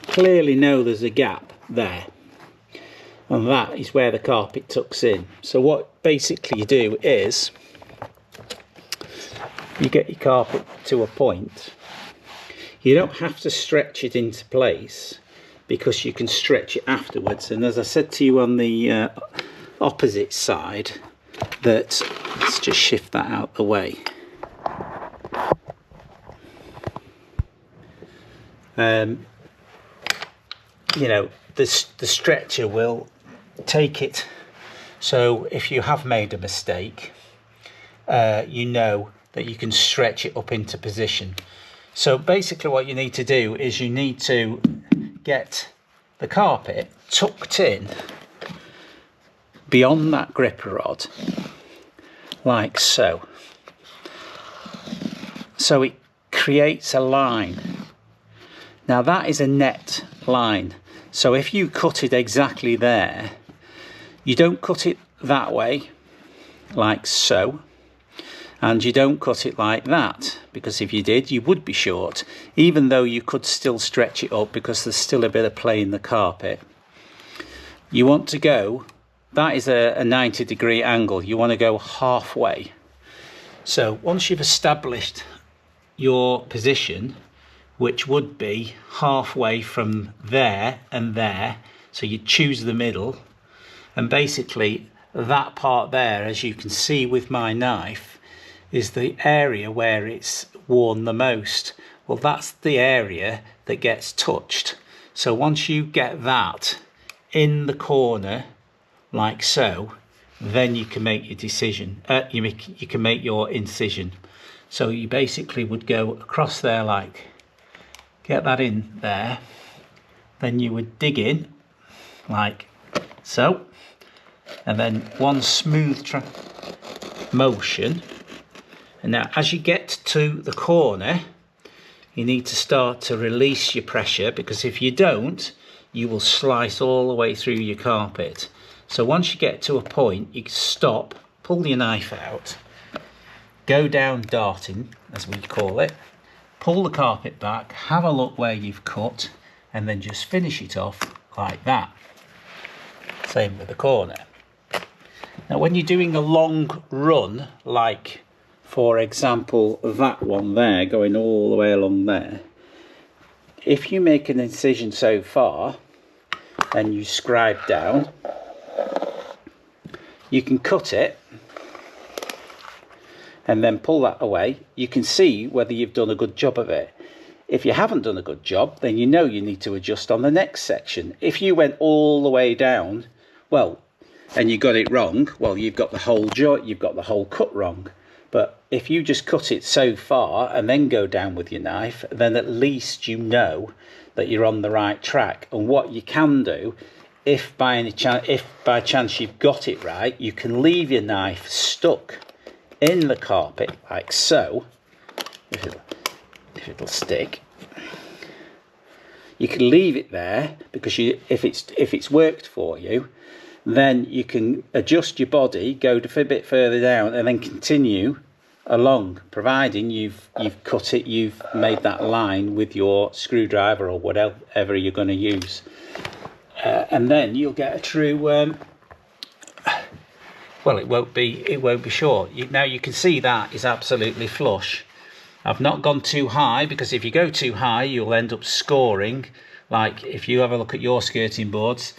clearly know there's a gap there, and that is where the carpet tucks in. So what basically you do is you get your carpet to a point. You don't have to stretch it into place, because you can stretch it afterwards. And as I said to you on the opposite side, that, let's just shift that out the way. You know, the stretcher will take it. So if you have made a mistake, you know that you can stretch it up into position. So basically what you need to do is you need to get the carpet tucked in beyond that gripper rod, like so. So it creates a line. Now that is a net line. So if you cut it exactly there, you don't cut it that way, like so. And you don't cut it like that, because if you did, you would be short, even though you could still stretch it up, because there's still a bit of play in the carpet. You want to go, that is a 90-degree angle, you want to go halfway. So once you've established your position, which would be halfway from there and there, so you choose the middle, and basically that part there, as you can see with my knife, is the area where it's worn the most. Well, that's the area that gets touched. So once you get that in the corner, like so, then you can make your decision. You can make your incision. So you basically would go across there, like, get that in there. Then you would dig in, like so. And then one smooth motion. And now as you get to the corner, you need to start to release your pressure, because if you don't, you will slice all the way through your carpet. So once you get to a point, you can stop, pull your knife out, go down darting, as we call it, pull the carpet back, have a look where you've cut, and then just finish it off like that. Same with the corner. Now when you're doing a long run, like for example that one there, going all the way along there, if you make an incision so far and you scribe down, you can cut it and then pull that away. You can see whether you've done a good job of it. If you haven't done a good job, then you know you need to adjust on the next section. If you went all the way down, well, and you got it wrong, well, you've got the whole joint, you've got the whole cut wrong. But if you just cut it so far and then go down with your knife, then at least you know that you're on the right track. And what you can do, if by chance you've got it right, you can leave your knife stuck in the carpet like so. If it'll stick, you can leave it there, because if it's worked for you, then you can adjust your body, go a bit further down, and then continue along, providing you've cut it, you've made that line with your screwdriver or whatever you're going to use, and then you'll get a true well, it won't be short. Now you can see that is absolutely flush. I've not gone too high, because if you go too high you'll end up scoring. Like if you have a look at your skirting boards,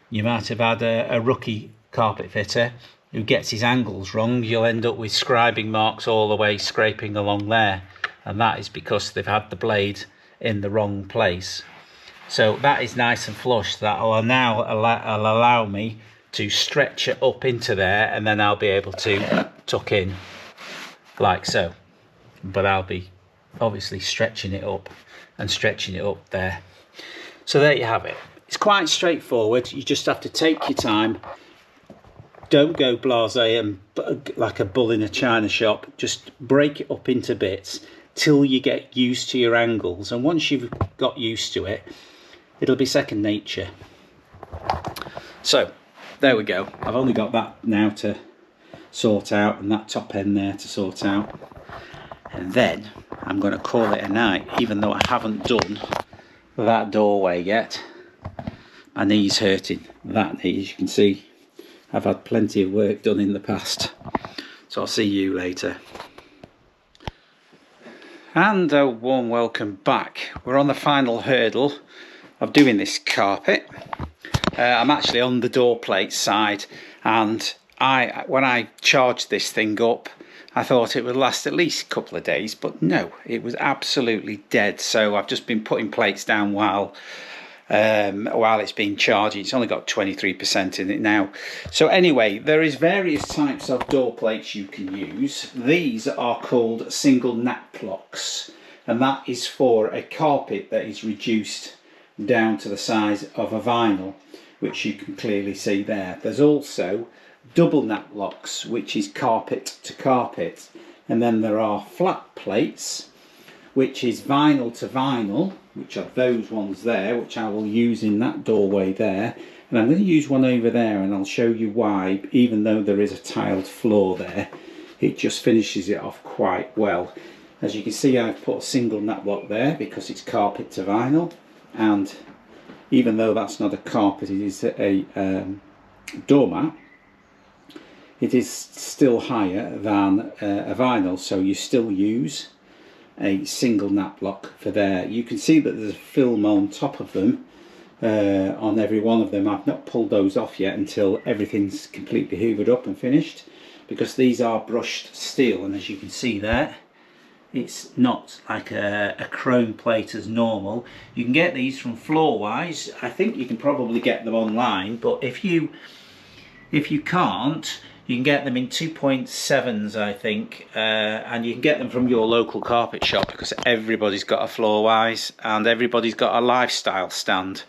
you might have had a rookie carpet fitter who gets his angles wrong. You'll end up with scribing marks all the way scraping along there, and that is because they've had the blade in the wrong place. So that is nice and flush. That'll now allow me to stretch it up into there, and then I'll be able to tuck in like so. But I'll be obviously stretching it up and stretching it up there. So there you have it. It's quite straightforward. You just have to take your time. Don't go blasé and like a bull in a china shop. Just break it up into bits till you get used to your angles, and once you've got used to it, it'll be second nature. So there we go. I've only got that now to sort out, and that top end there to sort out, and then I'm going to call it a night, even though I haven't done that doorway yet. My knee's hurting. That knee, as you can see, I've had plenty of work done in the past. So I'll see you later. And a warm welcome back. We're on the final hurdle of doing this carpet. I'm actually on the door plate side, and when I charged this thing up, I thought it would last at least a couple of days, but no, it was absolutely dead. So I've just been putting plates down while it's been charging. It's only got 23% in it now. So anyway, there is various types of door plates you can use. These are called single nap blocks, and that is for a carpet that is reduced down to the size of a vinyl, which you can clearly see there. There's also double nap locks, which is carpet to carpet, and then there are flat plates, which is vinyl to vinyl, which are those ones there, which I will use in that doorway there, and I'm going to use one over there, and I'll show you why. Even though there is a tiled floor there, it just finishes it off quite well. As you can see, I've put a single nap block there because it's carpet to vinyl, and even though that's not a carpet, it is a doormat, it is still higher than a vinyl, so you still use a single nap block for there. You can see that there's a film on top of them, on every one of them. I've not pulled those off yet until everything's completely hoovered up and finished, because these are brushed steel, and as you can see there, it's not like a chrome plate as normal. You can get these from Floorwise. I think you can probably get them online, but if you can't, you can get them in 2.7s, I think, and you can get them from your local carpet shop, because everybody's got a Floorwise and everybody's got a lifestyle stand.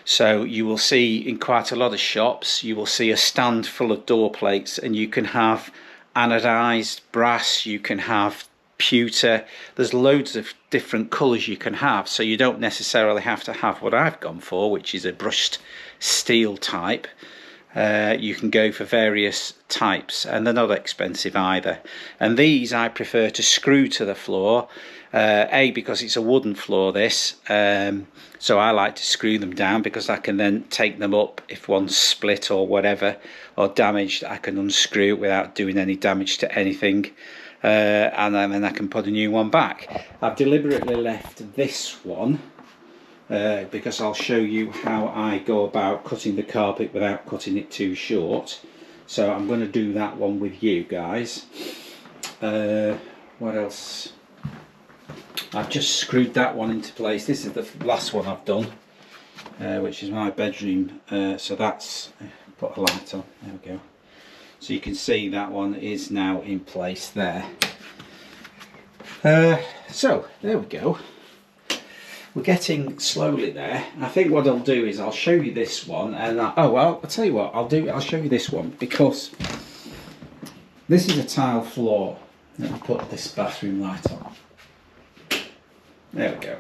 So you will see in quite a lot of shops, you will see a stand full of door plates, and you can have anodized brass, you can have pewter, there's loads of different colours you can have, so you don't necessarily have to have what I've gone for, which is a brushed steel type. You can go for various types, and they're not expensive either. And these I prefer to screw to the floor, because it's a wooden floor this, so I like to screw them down because I can then take them up if one's split or whatever or damaged. I can unscrew it without doing any damage to anything, and then I can put a new one back. I've deliberately left this one because I'll show you how I go about cutting the carpet without cutting it too short. So I'm going to do that one with you guys. What else? I've just screwed that one into place. This is the last one I've done, which is my bedroom. So that's, put a light on, there we go. So you can see that one is now in place there. So there we go. We're getting slowly there. I think what I'll do is I'll show you this one, and I'll tell you what I'll do. I'll show you this one because this is a tile floor. Let me put this bathroom light on. There we go.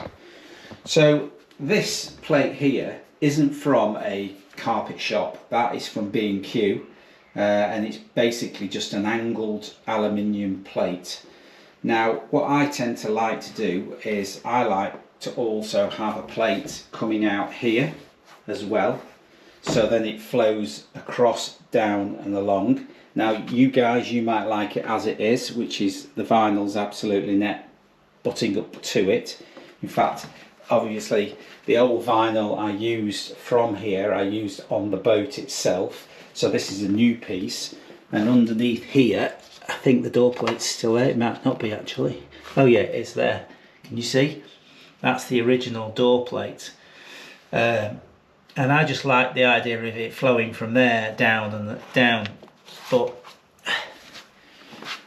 So this plate here isn't from a carpet shop. That is from B&Q, and it's basically just an angled aluminium plate. Now, what I tend to like to do is I like to also have a plate coming out here as well, so then it flows across, down and along. Now you guys, you might like it as it is, which is the vinyl's absolutely net butting up to it. In fact, obviously the old vinyl I used from here I used on the boat itself, so this is a new piece. And underneath here I think the door plate's still there. It might not be actually. Oh yeah, it's there. Can you see? That's the original door plate, and I just like the idea of it flowing from there down and down. But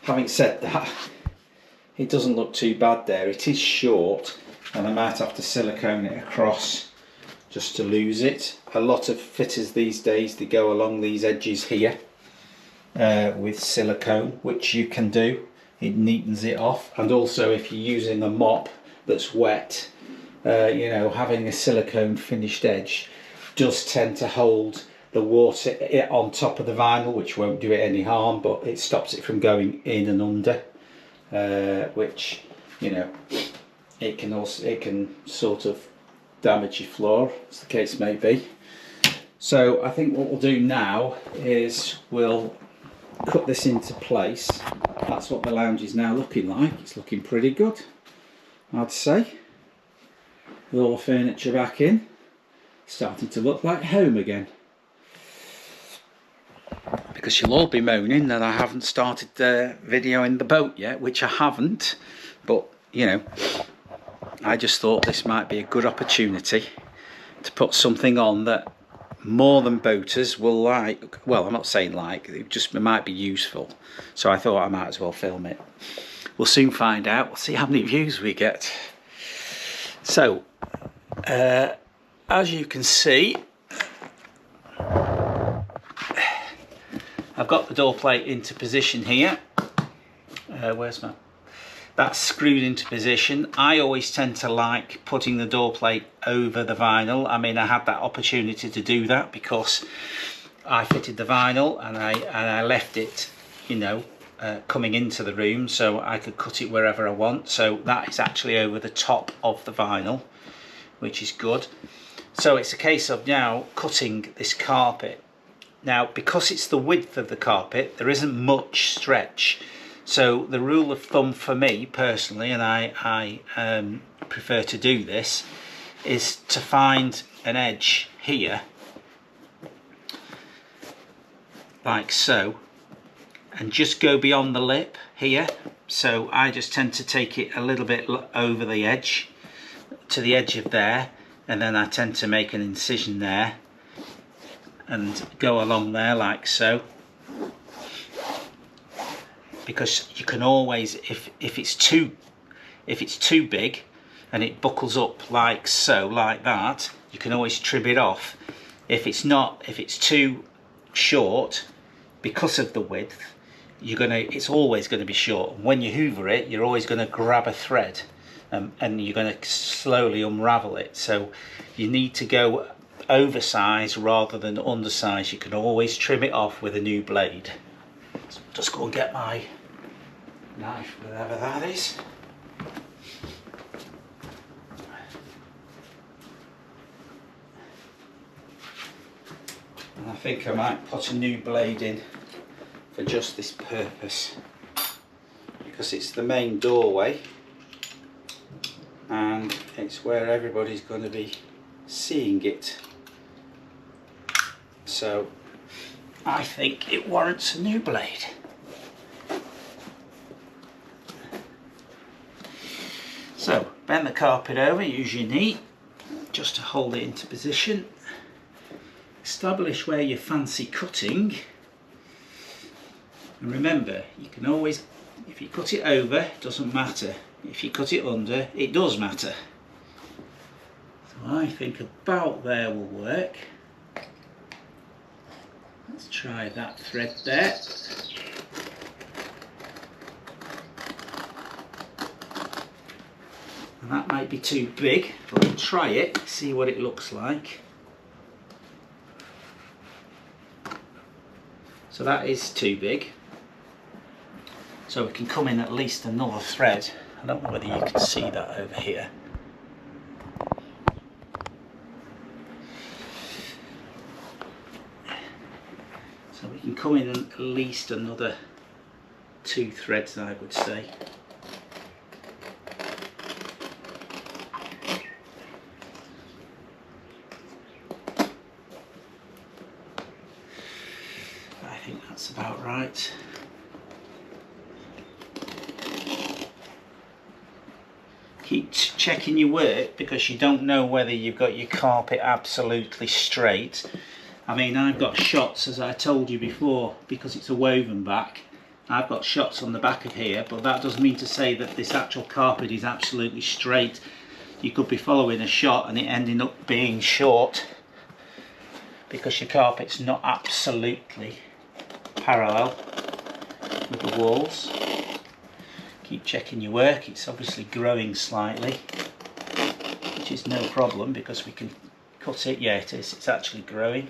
having said that, it doesn't look too bad there. It is short, and I might have to silicone it across just to lose it. A lot of fitters these days, they go along these edges here with silicone, which you can do. It neatens it off, and also if you're using a mop that's wet, you know, having a silicone finished edge does tend to hold the water on top of the vinyl, which won't do it any harm, but it stops it from going in and under, which, you know, it can sort of damage your floor, as the case may be. So I think what we'll do now is we'll cut this into place. That's what the lounge is now looking like. It's looking pretty good, I'd say, with all the furniture back in. Starting to look like home again. Because you'll all be moaning that I haven't started the video in the boat yet, which I haven't, but you know, I just thought this might be a good opportunity to put something on that more than boaters will like. Well, I'm not saying like, it might be useful, so I thought I might as well film it. We'll soon find out. We'll see how many views we get. So as you can see, I've got the door plate into position here. That's screwed into position. I always tend to like putting the door plate over the vinyl. I mean, I had that opportunity to do that because I fitted the vinyl and I left it, you know, coming into the room, so I could cut it wherever I want. So that is actually over the top of the vinyl, which is good. So it's a case of now cutting this carpet. Now, because it's the width of the carpet, there isn't much stretch. So the rule of thumb for me personally, and I prefer to do this, is to find an edge here, like so, and just go beyond the lip here. So I just tend to take it a little bit over the edge, to the edge of there, and then I tend to make an incision there and go along there like so. Because you can always, if it's too big and it buckles up like so, like that, you can always trim it off. If it's too short, because of the width, it's always going to be short. When you hoover it, you're always going to grab a thread, and you're going to slowly unravel it. So you need to go oversized rather than undersized, you can always trim it off with a new blade. So I'll just go and get my knife, whatever that is. And I think I might put a new blade in for just this purpose, because it's the main doorway and it's where everybody's going to be seeing it. So I think it warrants a new blade. So bend the carpet over, use your knee just to hold it into position. Establish where you fancy cutting. And remember, you can always, if you cut it over, it doesn't matter. If you cut it under, it does matter. So I think about there will work. Let's try that thread there. And that might be too big, but we'll try it, see what it looks like. So that is too big. So we can come in at least another thread. I don't know whether you can see that over here. So we can come in at least another 2 threads, I would say. I think that's about right. Keep checking your work, because you don't know whether you've got your carpet absolutely straight. I mean, I've got shots, as I told you before, because it's a woven back. I've got shots on the back of here, but that doesn't mean to say that this actual carpet is absolutely straight. You could be following a shot and it ending up being short because your carpet's not absolutely parallel with the walls. Keep checking your work. It's obviously growing slightly, which is no problem because we can cut it. Yeah, it is. It's actually growing.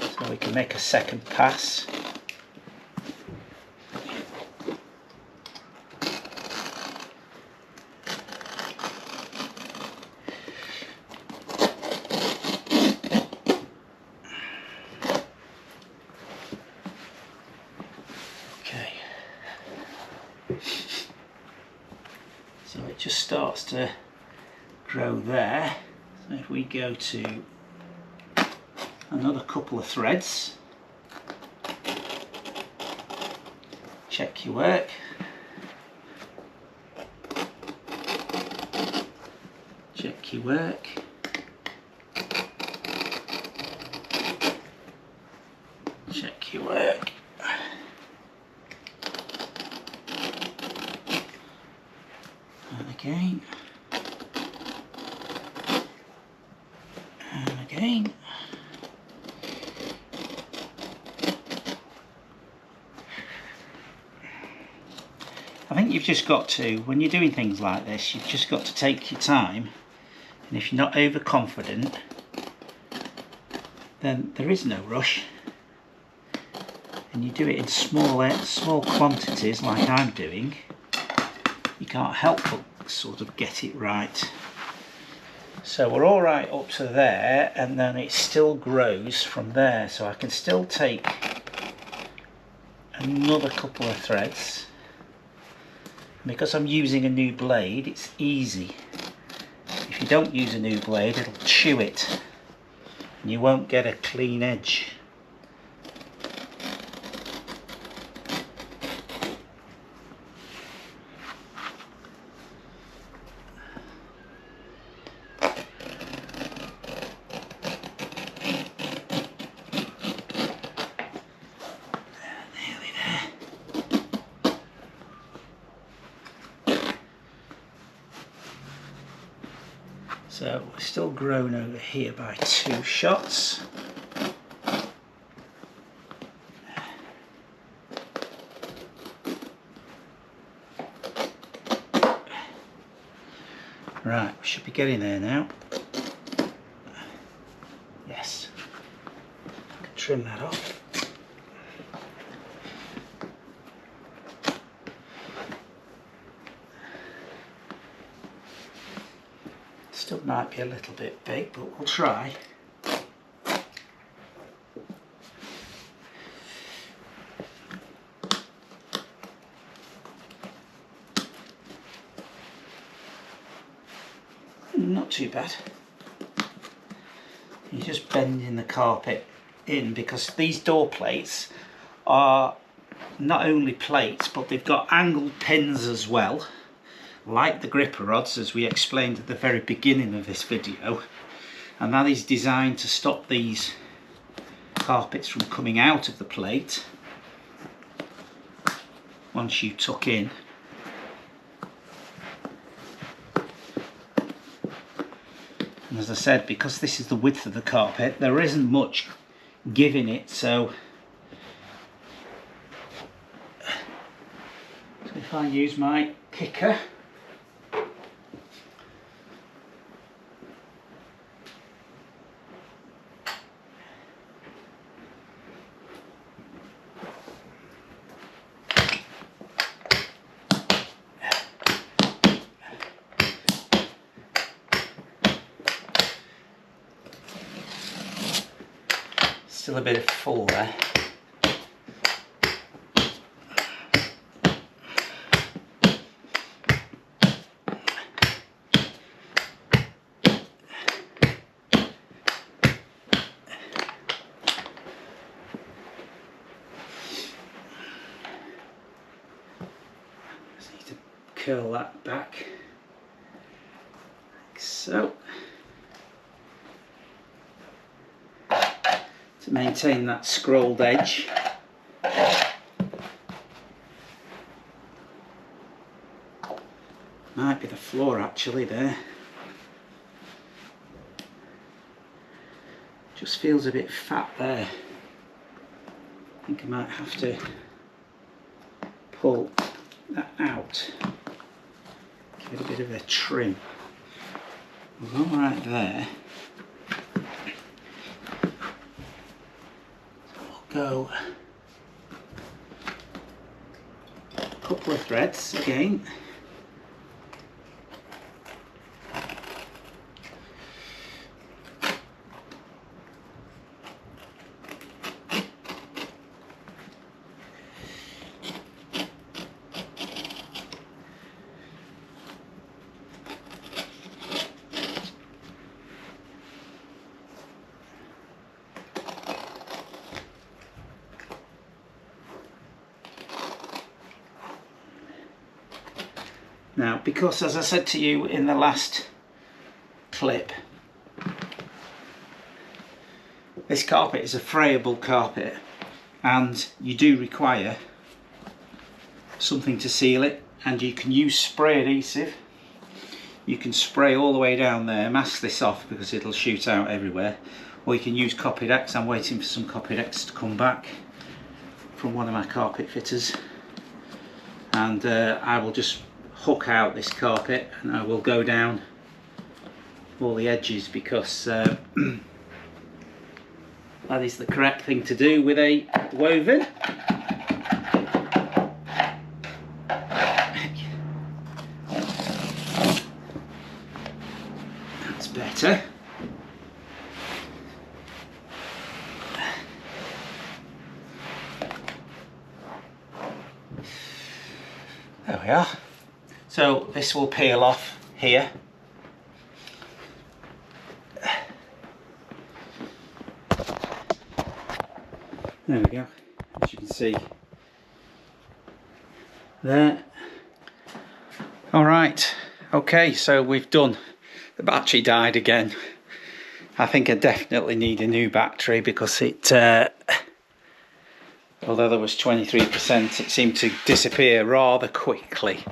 So we can make a second pass. So it just starts to grow there. So if we go to another couple of threads, check your work, check your work, check your work. Again, and again, I think you've just got to, when you're doing things like this, you've just got to take your time, and if you're not overconfident, then there is no rush, and you do it in small quantities like I'm doing. You can't help but sort of get it right. So we're all right up to there, and then it still grows from there. So I can still take another couple of threads. Because I'm using a new blade, it's easy. If you don't use a new blade, it'll chew it, and you won't get a clean edge. So we're still grown over here by 2 shots. Right, we should be getting there now. Yes. I can trim that off. Still might be a little bit big, but we'll try. Not too bad. You're just bending the carpet in because these door plates are not only plates, but they've got angled pins as well, like the gripper rods, as we explained at the very beginning of this video, and that is designed to stop these carpets from coming out of the plate once you tuck in. And as I said, because this is the width of the carpet, there isn't much giving it, so if I use my picker, still a bit of full there. Just need to curl that back like so, to maintain that scrolled edge. Might be the floor actually there. Just feels a bit fat there. I think I might have to pull that out. Give it a bit of a trim. We'll go right there. Go a couple of threads again. Now, because as I said to you in the last clip, this carpet is a frayable carpet and you do require something to seal it, and you can use spray adhesive. You can spray all the way down there, mask this off because it'll shoot out everywhere, or you can use Carpet. I'm waiting for some Carpet to come back from one of my carpet fitters, and I will just hook out this carpet and I will go down all the edges, because that is the correct thing to do with a woven. That's better. There we are. So this will peel off here. There we go, as you can see there. Alright, okay, so we've done. The battery died again. I think I definitely need a new battery because it, although there was 23%, it seemed to disappear rather quickly.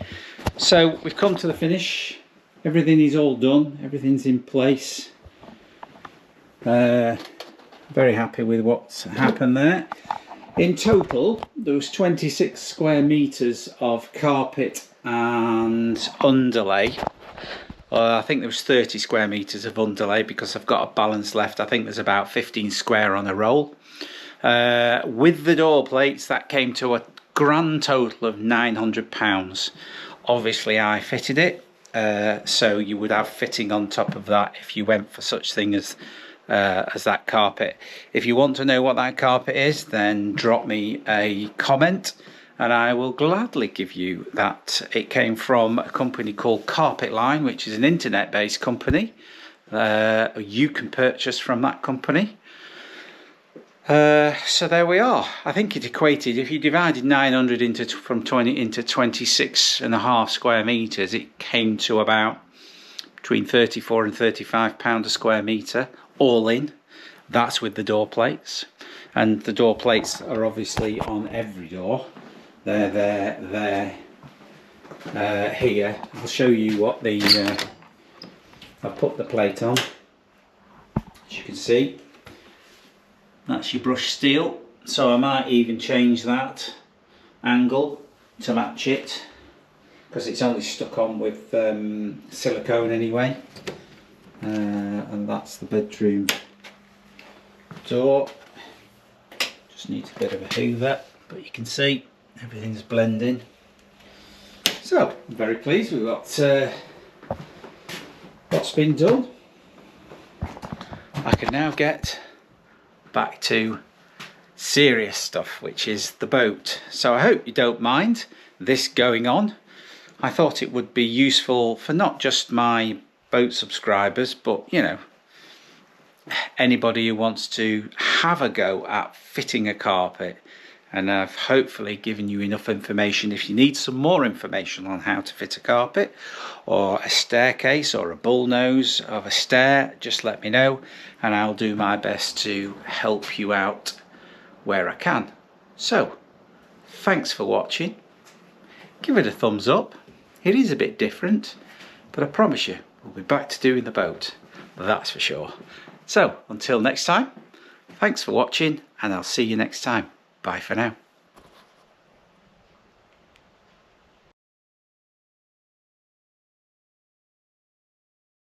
So we've come to the finish. Everything is all done, everything's in place. Very happy with what's happened there. In total, there was 26 square meters of carpet and underlay I think there was 30 square metres of underlay because I've got a balance left. I think there's about 15 square on a roll. With the door plates, that came to a grand total of £900. Obviously I fitted it, so you would have fitting on top of that if you went for such thing as that carpet. If you want to know what that carpet is, then drop me a comment and I will gladly give you that. It came from a company called Carpet Line, which is an internet based company. You can purchase from that company. So there we are. I think it equated, if you divided 900 into 26.5 square metres, it came to about between 34 and 35 pounds a square metre, all in. That's with the door plates, and the door plates are obviously on every door. They're here. I'll show you what the I've put the plate on. As you can see, that's your brushed steel, so I might even change that angle to match it, because it's only stuck on with silicone anyway. And that's the bedroom door. Just needs a bit of a hoover, but you can see everything's blending. So I'm very pleased with what's been done. I can now get back to serious stuff, which is the boat. So I hope you don't mind this going on. I thought it would be useful for not just my boat subscribers, but you know, anybody who wants to have a go at fitting a carpet. And I've hopefully given you enough information. If you need some more information on how to fit a carpet or a staircase or a bullnose of a stair, just let me know and I'll do my best to help you out where I can. So thanks for watching. Give it a thumbs up. It is a bit different, but I promise you we'll be back to doing the boat, that's for sure. So until next time, thanks for watching and I'll see you next time. Bye for now.